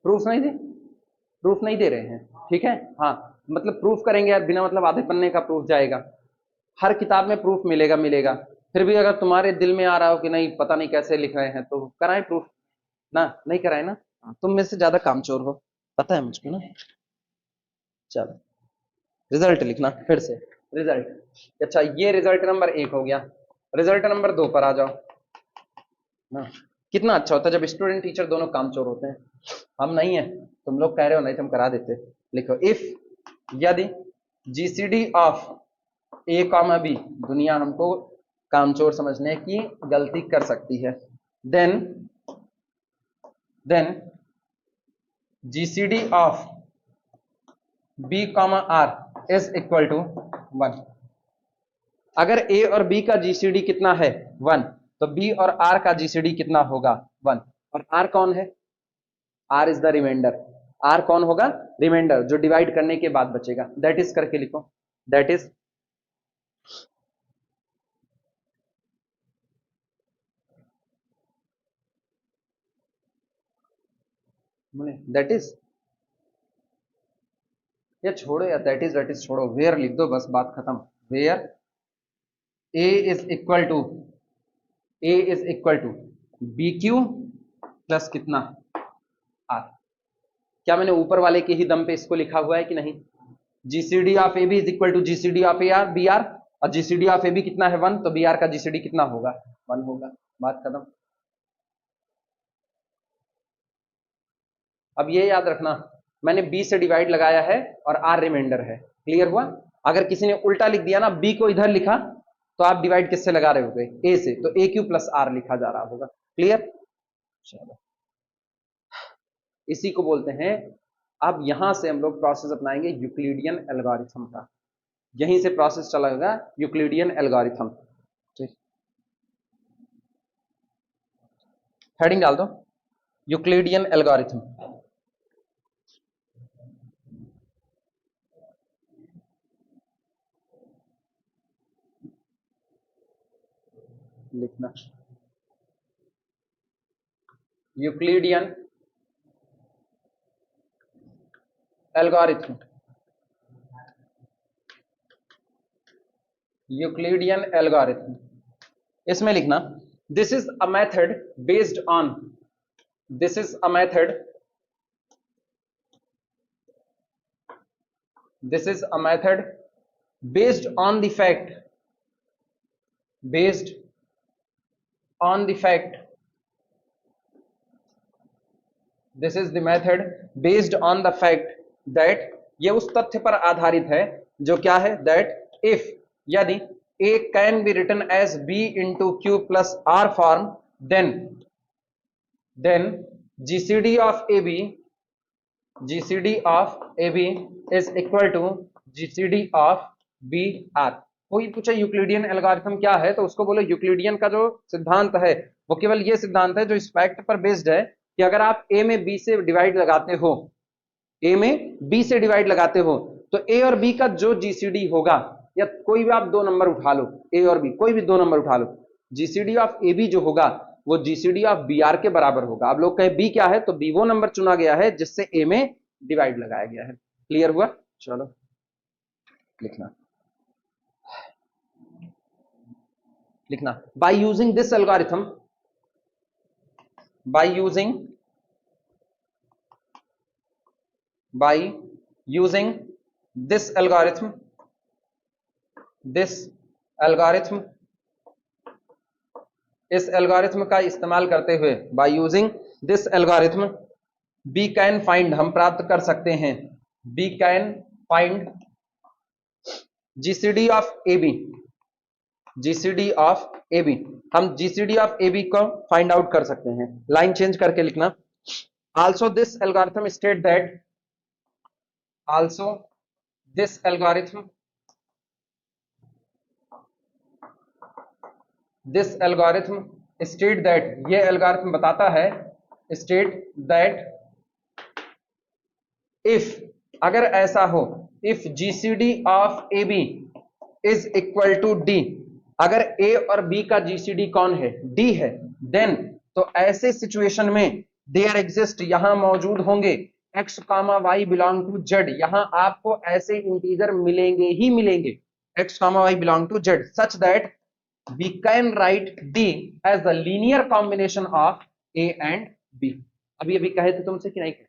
प्रूफ नहीं दे, प्रूफ नहीं दे रहे हैं, ठीक है। हाँ मतलब प्रूफ करेंगे यार, बिना मतलब आधे पन्ने का प्रूफ जाएगा? हर किताब में प्रूफ मिलेगा मिलेगा, फिर भी अगर तुम्हारे दिल में आ रहा हो कि नहीं पता नहीं कैसे लिख रहे हैं, तो कराएं प्रूफ। ना, नहीं कराए ना। हाँ, तुम में से ज्यादा कामचोर हो, पता है मुझको ना। चलो रिजल्ट लिखना फिर से। रिजल्ट, अच्छा ये रिजल्ट नंबर 1 हो गया। रिजल्ट नंबर 2 पर आ जाओ ना। कितना अच्छा होता जब स्टूडेंट टीचर दोनों कामचोर होते हैं। हम नहीं है, तुम लोग कह रहे हो, नहीं तो हम करा देते। लिखो इफ, यदि GCD of A comma B, दुनिया हमको कामचोर समझने की गलती कर सकती है, then then GCD of B comma R is equal to 1। अगर ए और बी का जीसीडी कितना है 1, तो बी और आर का जीसीडी कितना होगा 1। और आर कौन है? R is the remainder. R कौन होगा? रिमाइंडर, जो डिवाइड करने के बाद बचेगा। दैट इज करके लिखो, दैट इज दैट इज, या छोड़ो या दैट इज छोड़ो, वेयर लिख दो, बस बात खत्म। Where A is equal to, A is equal to B Q plus कितना आर। क्या मैंने ऊपर वाले के ही दम पे इसको लिखा हुआ है कि नहीं? GCD of A B is equal to GCD of A R B R, और जीसीडी ऑफ ए बी कितना है 1, तो बी आर का जीसीडी कितना होगा 1 होगा। बात खत्म। अब ये याद रखना, मैंने बी से डिवाइड लगाया है और आर रिमाइंडर है। क्लियर हुआ? अगर किसी ने उल्टा लिख दिया ना, बी को इधर लिखा, तो आप डिवाइड किससे लगा रहे होगे? ए से, तो ए क्यू प्लस आर लिखा जा रहा होगा। क्लियर? चलो, इसी को बोलते हैं। अब यहां से हम लोग प्रोसेस अपनाएंगे यूक्लिडियन एल्गोरिथम का। यहीं से प्रोसेस चलेगा यूक्लिडियन एल्गोरिथम। ठीक, हेडिंग डाल दो, यूक्लिडियन एल्गोरिथम। लिखना यूक्लिडियन एल्गोरिथम, यूक्लिडियन एल्गोरिथम। इसमें लिखना this is a method based on, this is a method, this is a method based on the fact, based on the fact, this is the method based on the fact that, ये उस तथ्य पर आधारित है जो क्या है, that if, यदि a can be written as b into q plus r form, then gcd of ab, gcd of ab is equal to gcd of br। कोई पूछे यूक्लिडियन एल्गोरिथम क्या है, तो उसको बोलो यूक्लिडियन का जो सिद्धांत है वो केवल ये सिद्धांत है जो इस फैक्ट पर बेस्ड है कि अगर आप a में b से डिवाइड लगाते हो, a में b से डिवाइड लगाते हो, तो a और b का जो जीसीडी होगा, या कोई भी आप दो नंबर उठा लो, a और b कोई भी दो नंबर उठा लो, जीसीडी ऑफ ए बी जो होगा वो जीसीडी ऑफ बी आर के बराबर होगा। आप लोग कहे b क्या है, तो b वो नंबर चुना गया है जिससे a में डिवाइड लगाया गया है। क्लियर हुआ? चलो लिखना, लिखना by using this algorithm, by using, by using this algorithm, this algorithm, इस एल्गोरिथम का इस्तेमाल करते हुए, by using this algorithm, we can find, हम प्राप्त कर सकते हैं, we can find GCD of AB, GCD of AB, हम GCD of AB को फाइंड आउट कर सकते हैं। लाइन चेंज करके लिखना, also this algorithm state that, also this algorithm, this algorithm state that, ये algorithm बताता है, state that if, अगर ऐसा हो, if GCD of AB is equal to D, अगर A और B का GCD कौन है? D है, then, तो ऐसे सिचुएशन में देयर एग्जिस्ट, यहां मौजूद होंगे x comma y belong to z, यहां आपको ऐसे इंटीजर मिलेंगे ही मिलेंगे, x comma y belong to z, such that we can write D as the linear combination of A and B. अभी अभी कहे थे तुमसे कि नहीं कहे?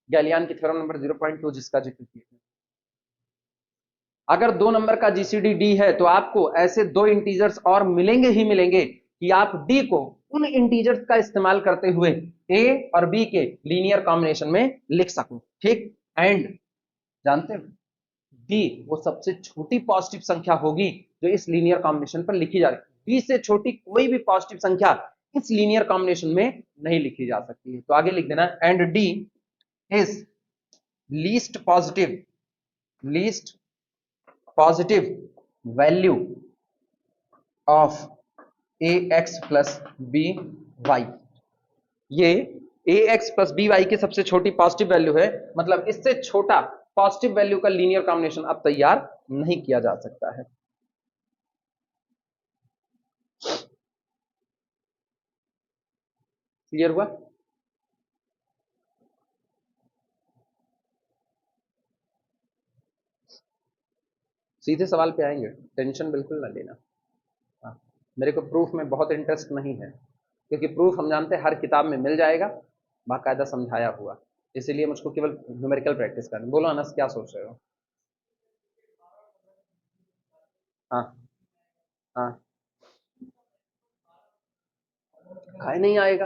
गैलियान की थ्योरम नंबर 0.2 जिसका जिक्र किया। अगर 2 नंबर का जीसीडी डी है तो आपको ऐसे 2 इंटीजर्स और मिलेंगे ही मिलेंगे कि आप डी को उन इंटीजर्स का इस्तेमाल करते हुए ए और बी के लीनियर कॉम्बिनेशन में लिख सको। ठीक। एंड जानते हो डी वो सबसे छोटी पॉजिटिव संख्या होगी जो इस लीनियर कॉम्बिनेशन पर लिखी जा रही है। डी से छोटी कोई भी पॉजिटिव संख्या इस लीनियर कॉम्बिनेशन में नहीं लिखी जा सकती है। तो आगे लिख देना and D is least positive value of A X plus B Y. ये A X plus B Y की सबसे छोटी पॉजिटिव वैल्यू है, मतलब इससे छोटा पॉजिटिव वैल्यू का लीनियर कॉम्बिनेशन अब तैयार नहीं किया जा सकता है। क्लियर हुआ? सीधे सवाल पे आएंगे, टेंशन बिल्कुल ना लेना। हाँ, मेरे को प्रूफ में बहुत इंटरेस्ट नहीं है, क्योंकि प्रूफ हम जानते हैं हर किताब में मिल जाएगा बाकायदा समझाया हुआ, इसीलिए मुझको केवल न्यूमेरिकल प्रैक्टिस करनी। बोलो अनस, क्या सोच रहे हो? हाँ हाँ, काहे नहीं आएगा?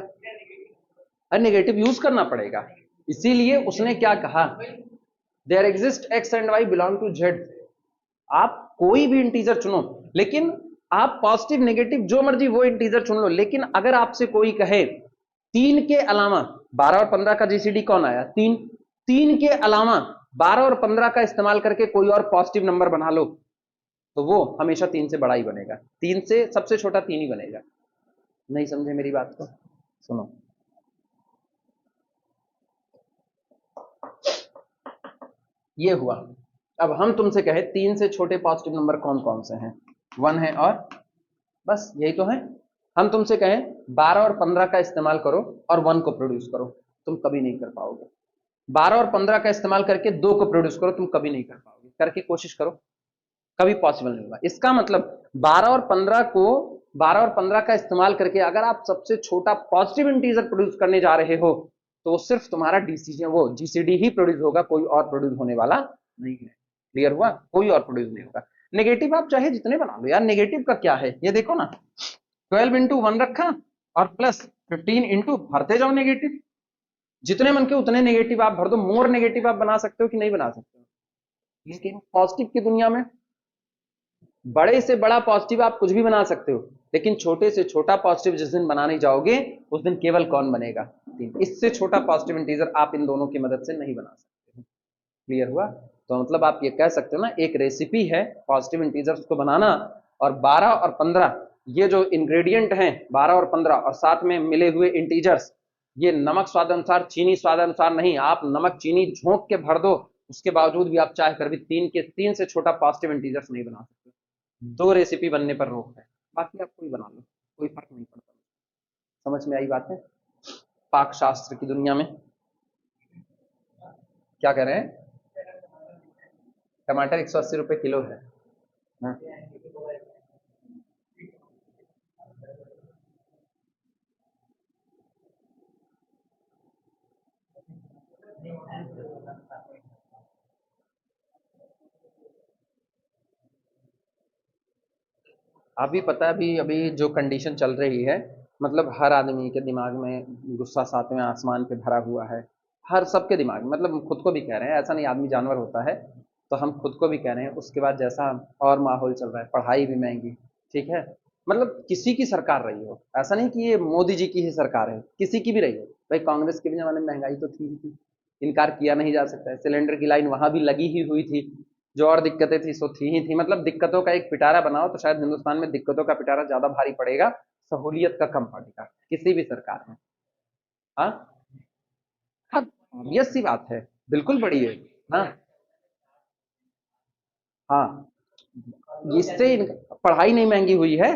अरे नेगेटिव यूज करना पड़ेगा, इसीलिए उसने क्या कहा, there exist X and Y belong to Z. आप कोई भी इंटीजर चुनो, लेकिन आप पॉजिटिव नेगेटिव जो मर्जी वो इंटीजर चुन लो, लेकिन अगर आपसे कोई कहे 3 के अलावा 12 और 15 का जीसीडी कौन आया? 3। 3 के अलावा 12 और 15 का इस्तेमाल करके कोई और पॉजिटिव नंबर बना लो तो वो हमेशा 3 से बड़ा ही बनेगा। 3 से सबसे छोटा 3 ही बनेगा। नहीं समझे मेरी बात को? सुनो, ये हुआ। अब हम तुमसे कहे 3 से छोटे पॉजिटिव नंबर कौन कौन से हैं? 1 है और बस यही तो है। हम तुमसे कहें 12 और 15 का इस्तेमाल करो और 1 को प्रोड्यूस करो, तुम कभी नहीं कर पाओगे। 12 और 15 का इस्तेमाल करके 2 को प्रोड्यूस करो, तुम कभी नहीं कर पाओगे। करके कोशिश करो, कभी पॉसिबल नहीं होगा। इसका मतलब 12 और 15 का इस्तेमाल करके अगर आप सबसे छोटा पॉजिटिव इंटीजर प्रोड्यूस करने जा रहे हो तो वो सिर्फ तुम्हारा डीसीजी वो जीसीडी ही प्रोड्यूस होगा, कोई और प्रोड्यूस होने वाला नहीं है। क्लियर हुआ? कोई और प्रोड्यूस नहीं होगा। नेगेटिव आप चाहे जितने बना लो यार, नेगेटिव का क्या है ये देखो ना, 12 into 1 रखा और प्लस 15 into भरते जाओ नेगेटिव, जितने मन के उतने नेगेटिव आप भर दो। मोर नेगेटिव आप बना सकते हो कि नहीं बना सकते हो? लेकिन पॉजिटिव की दुनिया में बड़े से बड़ा पॉजिटिव आप कुछ भी बना सकते हो, लेकिन छोटे से छोटा पॉजिटिव जिस दिन बनाने जाओगे उस दिन केवल कौन बनेगा? 3। इससे छोटा पॉजिटिव इंटीजर आप इन दोनों की मदद से नहीं बना सकते। क्लियर हुआ? तो मतलब आप ये कह सकते हो ना, एक रेसिपी है पॉजिटिव इंटीजर्स को बनाना, और 12 और 15 ये जो इंग्रेडिएंट हैं, 12 और 15 और साथ में मिले हुए इंटीजर्स, ये नमक स्वाद अनुसार चीनी स्वाद अनुसार नहीं, आप नमक चीनी झोंक के भर दो, उसके बावजूद भी आप चाहे कर भी 3 से छोटा पॉजिटिव इंटीजर्स नहीं बना सकते। 2 रेसिपी बनने पर रोक है, बाकी आप कोई बना लो, कोई फर्क नहीं पड़ता। समझ में आई बात है? पाक शास्त्र की दुनिया में क्या कह रहे हैं? टमाटर 180 रुपए किलो है। हाँ। अभी पता है, अभी अभी जो कंडीशन चल रही है, मतलब हर आदमी के दिमाग में गुस्सा 7वें आसमान पे भरा हुआ है। हर सबके दिमाग में, मतलब हम खुद को भी कह रहे हैं, ऐसा नहीं आदमी जानवर होता है, तो हम खुद को भी कह रहे हैं। उसके बाद जैसा और माहौल चल रहा है, पढ़ाई भी महंगी, ठीक है, मतलब किसी की सरकार रही हो, ऐसा नहीं कि ये मोदी जी की ही सरकार है, किसी की भी रही हो। भाई कांग्रेस के भी जमाने में महंगाई तो थी ही थी, इनकार किया नहीं जा सकता है। सिलेंडर की लाइन वहां भी लगी ही हुई थी, जो और दिक्कतें थी सो थी ही थी। मतलब दिक्कतों का एक पिटारा बनाओ तो शायद हिंदुस्तान में दिक्कतों का पिटारा ज्यादा भारी पड़ेगा, सहूलियत का कम पड़ेगा किसी भी सरकार में। हाँ हाँ, ऑब्वियस सी बात है, बिल्कुल बड़ी है। हाँ हाँ, इससे पढ़ाई नहीं महंगी हुई है,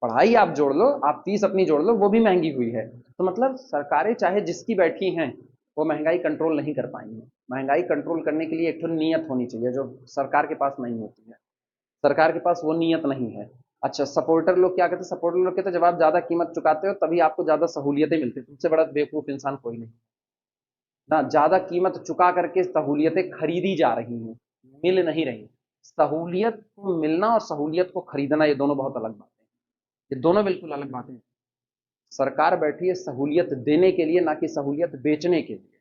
पढ़ाई आप जोड़ लो, आप फीस अपनी जोड़ लो, वो भी महंगी हुई है। तो मतलब सरकारें चाहे जिसकी बैठी हैं वो महंगाई कंट्रोल नहीं कर पाएंगी। महंगाई कंट्रोल करने के लिए एक तो नीयत होनी चाहिए जो सरकार के पास नहीं होती है। सरकार के पास वो नीयत नहीं है। अच्छा, सपोर्टर लोग क्या कहते हैं? सपोर्टर लोग कहते हैं जब आप ज्यादा कीमत चुकाते हो तभी आपको ज्यादा सहूलियतें मिलती है। तुमसे बड़ा बेवकूफ इंसान कोई नहीं ना। ज्यादा कीमत चुका करके सहूलियतें खरीदी जा रही हैं, मिल नहीं रही। सहूलियत को मिलना और सहूलियत को खरीदना ये दोनों बहुत अलग बातें हैं। ये दोनों बिल्कुल अलग बातें हैं। सरकार बैठी है सहूलियत देने के लिए, ना कि सहूलियत बेचने के लिए।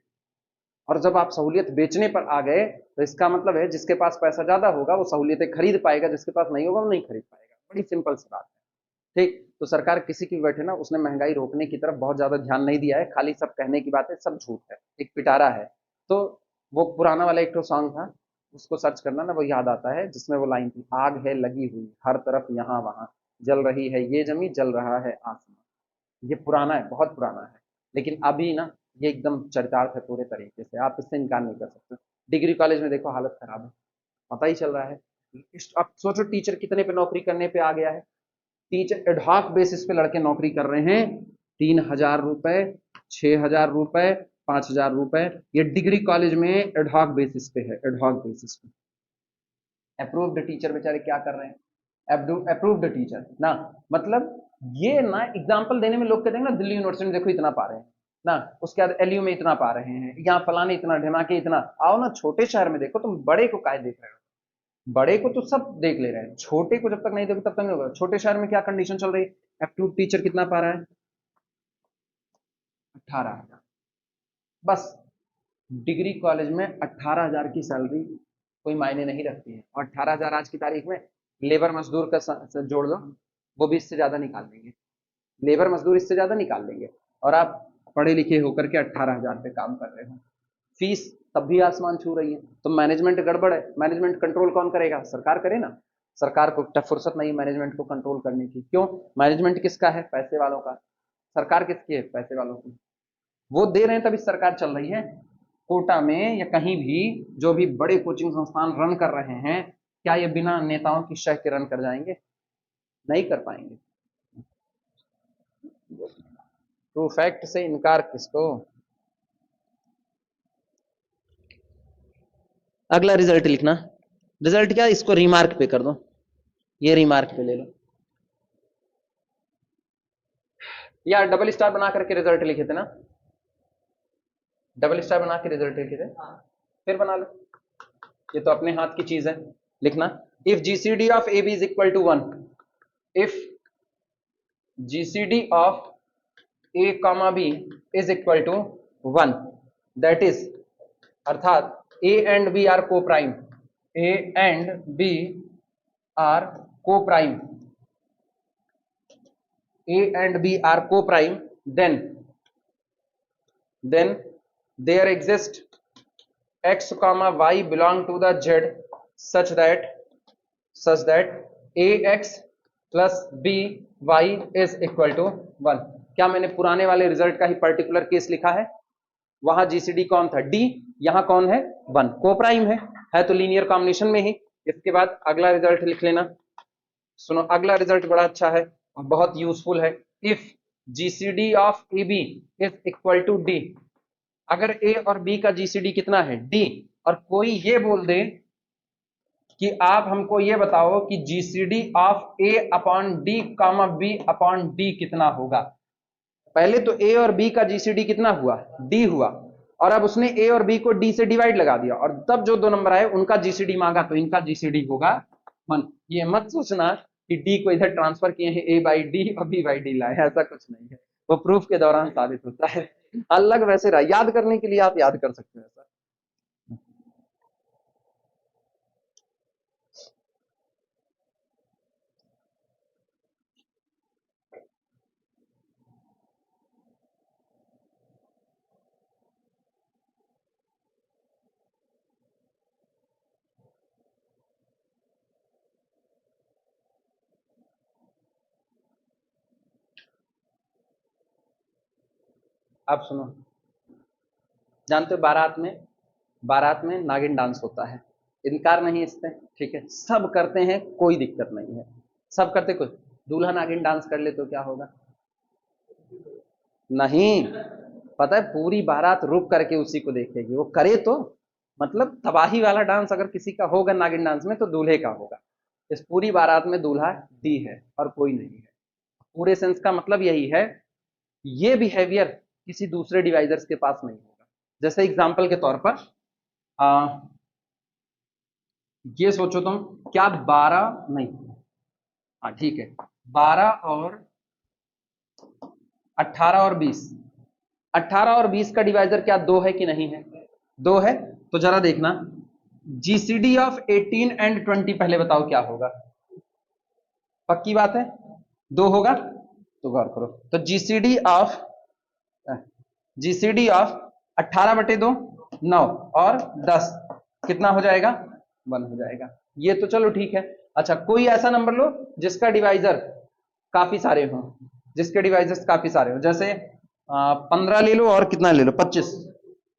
और जब आप सहूलियत बेचने पर आ गए तो इसका मतलब है जिसके पास पैसा ज्यादा होगा वो सहूलियतें खरीद पाएगा, जिसके पास नहीं होगा वो नहीं खरीद पाएगा। बड़ी सिंपल सी बात है। ठीक, तो सरकार किसी की भी बैठे ना, उसने महंगाई रोकने की तरफ बहुत ज्यादा ध्यान नहीं दिया है। खाली सब कहने की बात है, सब झूठ है, एक पिटारा है। तो वो पुराना वाला एक तो सॉन्ग था, उसको सर्च करना ना, वो याद आता है, जिसमें वो लाइन थी, आग है लगी हुई हर तरफ यहाँ वहां, जल रही है ये जमी जल रहा है आसमां। ये पुराना है, बहुत पुराना है, लेकिन अभी ना ये एकदम चरितार्थ है पूरे तरीके से, आप इससे इनकार नहीं कर सकते। डिग्री कॉलेज में देखो हालत खराब है, पता ही चल रहा है। अब सोचो टीचर कितने पे नौकरी करने पे आ गया है। टीचर एडहॉक बेसिस पे लड़के नौकरी कर रहे हैं, 3,000 रुपए, 6,000 रुपए, 5,000 रुपए। ये डिग्री कॉलेज में एडहॉक बेसिस पे है, एडहॉक बेसिस पे। अप्रूव्ड टीचर बेचारे क्या कर रहे हैं? अप्रूव्ड टीचर ना, मतलब ये ना एग्जाम्पल देने में लोग कहते हैं ना, दिल्ली यूनिवर्सिटी में देखो इतना पा रहे हैं ना, उसके बाद एलयू में इतना पा रहे हैं, यहाँ फलाने इतना, ढिमाके इतना। आओ ना छोटे शहर में देखो, तुम बड़े को काय देख रहे हो? बड़े को तो सब देख ले रहे हैं, छोटे को जब तक नहीं देखो तब तक नहीं होगा। छोटे शहर में क्या कंडीशन चल रही है? अप्रूव्ड टीचर कितना पा रहा है? 18,000। बस डिग्री कॉलेज में 18,000 की सैलरी कोई मायने नहीं रखती है। और 18,000 आज की तारीख में लेबर मजदूर का जोड़ दो, वो भी इससे ज्यादा निकाल देंगे। लेबर मजदूर इससे ज्यादा निकाल देंगे, और आप पढ़े लिखे होकर के 18,000 पे काम कर रहे हो। फीस तब भी आसमान छू रही है। तो मैनेजमेंट गड़बड़ है। मैनेजमेंट कंट्रोल कौन करेगा? सरकार करे ना। सरकार को फुर्सत नहीं मैनेजमेंट को कंट्रोल करने की। क्यों? मैनेजमेंट किसका है? पैसे वालों का। सरकार किसकी है? पैसे वालों की। वो दे रहे हैं तभी सरकार चल रही है। कोटा में या कहीं भी जो भी बड़े कोचिंग संस्थान रन कर रहे हैं, क्या ये बिना नेताओं की शह के रन कर जाएंगे? नहीं कर पाएंगे। ट्रू फैक्ट से इनकार किसको? अगला रिजल्ट लिखना। रिजल्ट क्या? इसको रिमार्क पे कर दो, ये रिमार्क पे ले लो। या डबल स्टार बना करके रिजल्ट लिखे थे ना? डबल स्टार बना के रिजल्ट लिखे थे। फिर बना लो, ये तो अपने हाथ की चीज है। लिखना, if GCD of A B is equal to 1, if GCD of A comma B is equal to 1, that is, अर्थात A and B are coprime, A and B are coprime, A and B are co-prime, then there exist x comma y belong to the Z such that ax plus by is equal to 1। क्या मैंने पुराने वाले result का ही particular case लिखा है? वहां GCD कौन था? डी। यहां कौन है? 1। को प्राइम है तो लीनियर कॉम्बिनेशन में ही। इसके बाद अगला रिजल्ट लिख लेना। सुनो, अगला रिजल्ट बड़ा अच्छा है और बहुत यूजफुल है। If GCD of A B is equal to D, अगर ए और बी का जीसीडी कितना है? डी, और कोई ये बोल दे कि आप हमको ये बताओ कि GCD of A upon D comma B upon D कितना होगा। पहले तो ए और बी का जीसीडी कितना हुआ? डी हुआ, और अब उसने ए और बी को डी से डिवाइड लगा दिया, और तब जो दो नंबर आए उनका जीसीडी मांगा, तो इनका जीसीडी होगा 1। ये मत सोचना कि डी को इधर ट्रांसफर किए हैं, ए बाई डी और बी बाई डी लाए, ऐसा कुछ नहीं है। वो प्रूफ के दौरान साबित होता है। अलग वैसे रहा, याद करने के लिए आप याद कर सकते हो ऐसा। आप सुनो, जानते हो बारात में नागिन डांस होता है, इनकार नहीं इससे, ठीक है, सब करते हैं, कोई दिक्कत नहीं है, सब करते। कोई दूल्हा नागिन डांस कर ले तो क्या होगा? नहीं, पता है पूरी बारात रुक करके उसी को देखेगी, वो करे तो। मतलब तबाही वाला डांस अगर किसी का होगा नागिन डांस में तो दूल्हे का होगा। इस पूरी बारात में दूल्हा डी है और कोई नहीं है। पूरे सेंस का मतलब यही है, ये बिहेवियर किसी दूसरे डिवाइजर्स के पास नहीं होगा। जैसे एग्जांपल के तौर पर ये सोचो तुम, क्या 12 नहीं, हाँ ठीक है, 12 और 18 और 20, 18 और 20 का डिवाइजर क्या 2 है कि नहीं है? 2 है। तो जरा देखना, जीसीडी ऑफ 18 एंड 20 पहले बताओ क्या होगा? पक्की बात है 2 होगा? तो गौर करो, तो जीसीडी ऑफ 18/2 9 और 10 कितना हो जाएगा? 1 हो जाएगा। ये तो चलो ठीक है। अच्छा, कोई ऐसा नंबर लो जिसका डिवाइजर काफी सारे हो, जिसके डिवाइजर्स काफी सारे हो, जैसे 15 ले लो और कितना ले लो 25,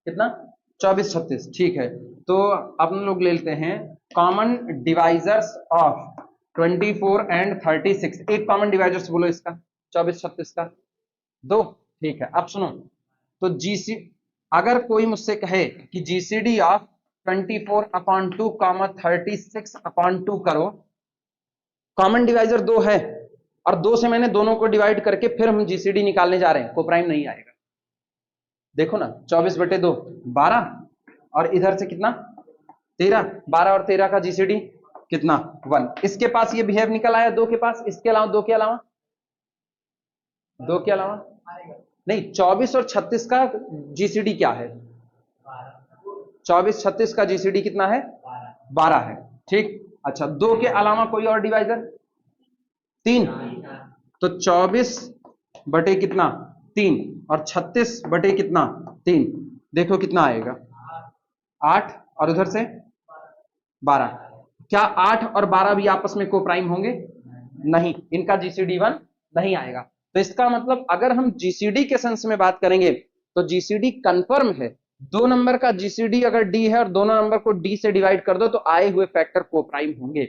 कितना 24 36, ठीक है। तो अपन लोग ले लेते हैं कॉमन डिवाइजर्स ऑफ 24 एंड 36। एक कॉमन डिवाइजर्स बोलो इसका 24 36 का, 2, ठीक है। अब सुनो, तो जीसी अगर कोई मुझसे कहे कि जीसीडी ऑफ 24/2 36/2 करो, कॉमन डिवाइजर 2 है और 2 से मैंने दोनों को डिवाइड करके फिर हम जीसीडी निकालने जा रहे हैं, कोप्राइम नहीं आएगा। देखो ना, 24/2 12 और इधर से कितना 13, 12 और 13 का जीसीडी कितना 1। इसके पास ये बिहेव निकल आया 2 के पास, इसके अलावा 2 के अलावा, 2 के अलावा नहीं, 24 और 36 का जीसीडी क्या है? 24 36 का जीसीडी कितना है? 12 है, ठीक। अच्छा, 2 के अलावा कोई और डिवाइजर? 3। तो 24 बटे कितना 3 और 36 बटे कितना 3, देखो कितना आएगा 8 और उधर से 12। क्या 8 और 12 भी आपस में कोप्राइम होंगे? नहीं, इनका जीसीडी 1 नहीं आएगा। तो इसका मतलब अगर हम जीसीडी के सेंस में बात करेंगे तो जीसीडी कंफर्म है। 2 नंबर का जीसीडी अगर डी है और दोनों नंबर को डी से डिवाइड कर दो तो आए हुए फैक्टर कोप्राइम होंगे।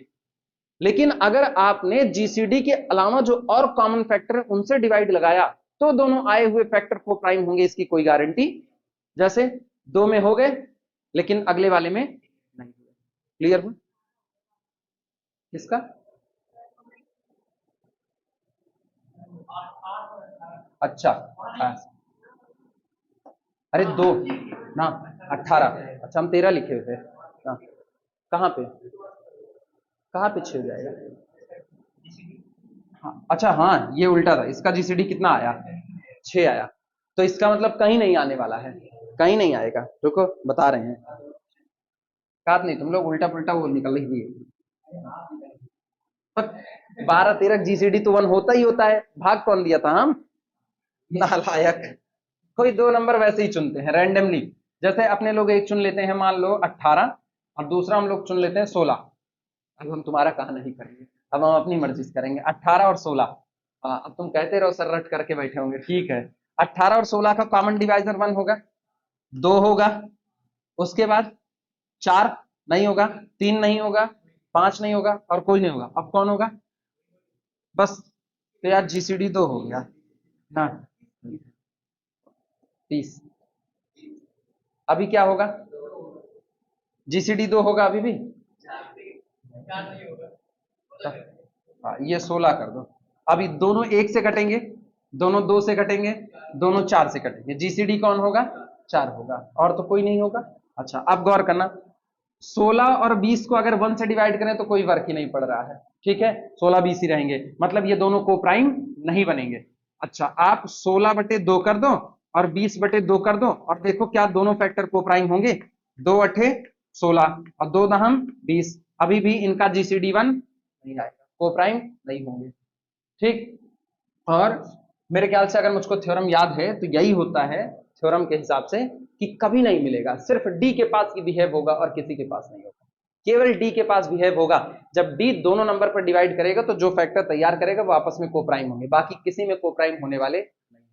लेकिन अगर आपने जीसीडी के अलावा जो और कॉमन फैक्टर है उनसे डिवाइड लगाया तो दोनों आए हुए फैक्टर कोप्राइम होंगे, इसकी कोई गारंटी। जैसे 2 में हो गए लेकिन अगले वाले में नहीं हुए। क्लियर हुआ इसका? अच्छा, अरे 2 ना 18, अच्छा हम 13 लिखे हुए थे ना, कहाँ पे कहाँ पे 6 हो जाएगा? हाँ, अच्छा हाँ ये उल्टा था, इसका जीसीडी कितना आया 6 आया। तो इसका मतलब कहीं नहीं आने वाला है, कहीं नहीं आएगा। रुको बता रहे हैं, बात नहीं, तुम लोग उल्टा पुल्टा वो निकल ही है। 12 13 जीसीडी तो 1 होता ही होता है, भाग कौन दिया था हम? नालायक। कोई 2 नंबर वैसे ही चुनते हैं रैंडमली। जैसे अपने लोग एक चुन लेते हैं, मान लो 18 और दूसरा हम लोग चुन लेते हैं 16। अब हम तुम्हारा कहा नहीं करेंगे, अब हम अपनी मर्जी से करेंगे 18 और 16। अब तुम कहते रहो सर रट करके बैठे होंगे, ठीक है। 18 और 16 का कॉमन डिवाइजर 1 होगा, 2 होगा, उसके बाद 4 नहीं होगा, 3 नहीं होगा, 5 नहीं होगा और कोई नहीं होगा। अब कौन होगा? बस, तो यार जीसीडी 2 हो गया ना 30। अभी क्या होगा? जीसीडी 2 होगा अभी भी। हाँ, ये 16 कर दो। अभी दोनों 1 से कटेंगे, दोनों 2 से कटेंगे, दोनों 4 से कटेंगे, जीसीडी कौन होगा? 4 होगा और तो कोई नहीं होगा। अच्छा अब गौर करना, 16 और 20 को अगर 1 से डिवाइड करें तो कोई फर्क ही नहीं पड़ रहा है, ठीक है, 16 20 ही रहेंगे, मतलब ये दोनों को प्राइम नहीं बनेंगे। अच्छा, आप 16/2 कर दो और 20/2 कर दो और देखो क्या दोनों फैक्टर को प्राइम होंगे? 2 अठे 16 और 2 दहम 20। अभी भी इनका जीसीडी 1 नहीं आएगा, को प्राइम नहीं होंगे, ठीक। और मेरे ख्याल से अगर मुझको थ्योरम याद है तो यही होता है थ्योरम के हिसाब से कि कभी नहीं मिलेगा, सिर्फ डी के पास ही बिहेव होगा और किसी के पास नहीं होगा। केवल डी के पास बिहेव होगा जब डी दोनों नंबर पर डिवाइड करेगा तो जो फैक्टर तैयार करेगा वो आपस में कोप्राइम होंगे, बाकी किसी में कोप्राइम होने वाले नहीं है।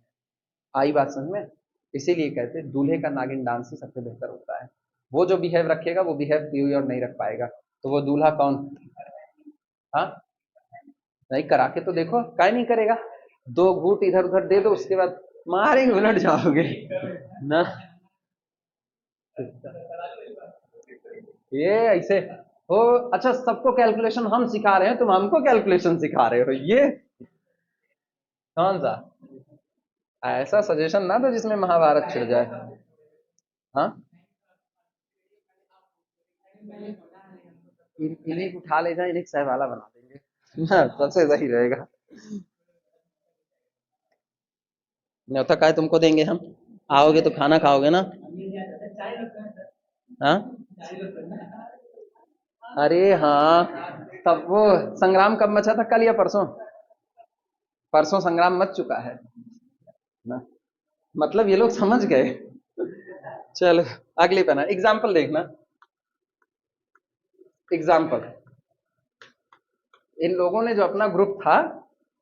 आई बात समझ में? इसीलिए कहते हैं दूल्हे का नागिन डांस ही सबसे बेहतर होता है। वो जो बिहेव रखेगा वो बिहेव कोई और नहीं रख पाएगा, तो वो दूल्हा कौन? हाँ, नहीं करा के तो देखो, काय नहीं करेगा। 2 घूंट इधर उधर दे दो, उसके बाद मारेंगे उलट जाओगे ना। ये ऐसे हो। अच्छा, सबको कैलकुलेशन हम सिखा रहे हैं, तुम हमको कैलकुलेशन सिखा रहे हो, ये कौन सा ऐसा सजेशन ना दो जिसमें महाभारत छिड़ जाए। हाँ, इन्हीं को उठा ले जाए, इन्हीं को सहवाला बना देंगे ना, सबसे सही रहेगा। न्योता काय तुमको देंगे हम, आओगे तो खाना खाओगे ना। हाँ, अरे हाँ, तब वो संग्राम कब मचा था, कल या परसों? परसों संग्राम मच चुका है ना, मतलब ये लोग समझ गए। चलो, अगली पेना एग्जाम्पल देखना। एग्जाम्पल, इन लोगों ने जो अपना ग्रुप था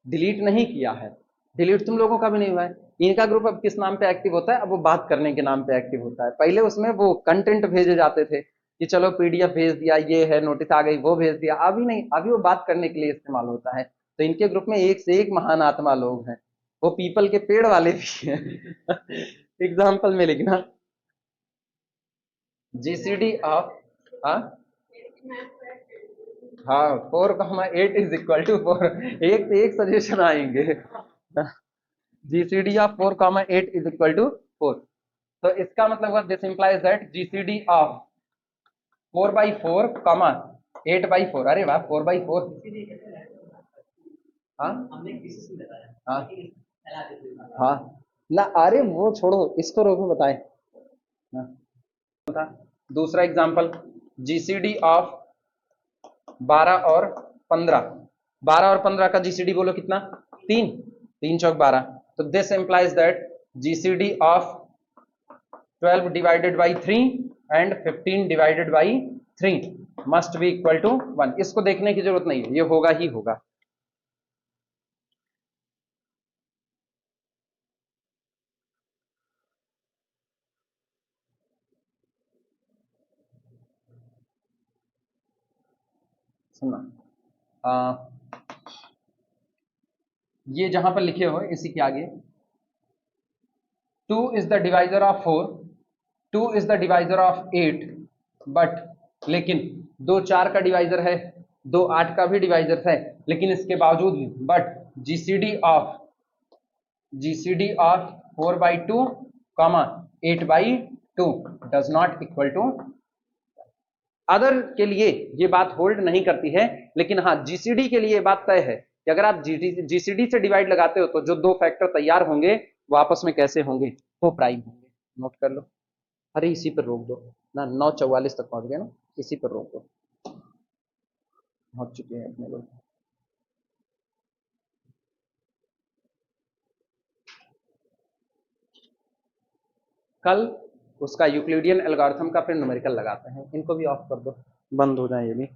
डिलीट नहीं किया है, डिलीट तुम लोगों का भी नहीं हुआ है। इनका ग्रुप अब किस नाम पे एक्टिव होता है, अब वो बात करने के नाम पे एक्टिव होता है। पहले उसमें वो कंटेंट भेजे जाते थे कि चलो पीडीएफ भेज दिया, ये है नोटिस आ गई, वो भेज दिया। अभी नहीं, अभी वो बात करने के लिए इस्तेमाल होता है। तो इनके ग्रुप में एक से एक महान आत्मा लोग हैं, वो पीपल के पेड़ वाले भी हैं। एग्जाम्पल में लिखना, जीसीडी ऑफ, हाँ हाँ, 4,8 = 4, एक से एक सजेशन आएंगे। GCD of 4,8 = 4। तो इसका मतलब हुआ, this implies that GCD of 4/4, 8/4, अरे वाह, 4/4। हाँ हाँ हाँ, ना अरे वो छोड़ो, इसको रोको, बताए हाँ, था। दूसरा एग्जाम्पल, जीसीडी ऑफ 12 और 15, 12 और 15 का जीसीडी बोलो कितना, 3, 3 × 4 = 12। तो this implies that GCD of 12 ÷ 3 and 15 ÷ 3 must be equal to 1। इसको देखने की जरूरत नहीं है, ये होगा ही होगा। सुनना, ये जहां पर लिखे हो इसी के आगे, 2 is the divisor of 4, 2 is the divisor of 8, but लेकिन 2 4 का डिवाइजर है, 2 8 का भी डिवाइजर है, लेकिन इसके बावजूद भी but GCD of 4/2, 8/2 does not equal to. Other के लिए ये बात होल्ड नहीं करती है, लेकिन हाँ जीसीडी के लिए ये बात तय है कि अगर आप जीसीडी से डिवाइड लगाते हो तो जो दो फैक्टर तैयार होंगे वो आपस में कैसे होंगे, वो प्राइम होंगे। नोट कर लो। अरे इसी पर रोक दो ना, 9:44 तक पहुंच गए ना, इसी पर रोक दो, पहुंच चुके हैं अपने लोग। कल उसका यूक्लिडियन एल्गोरिथम का फिर न्यूमेरिकल लगाते हैं, इनको भी ऑफ कर दो, बंद हो जाए ये भी।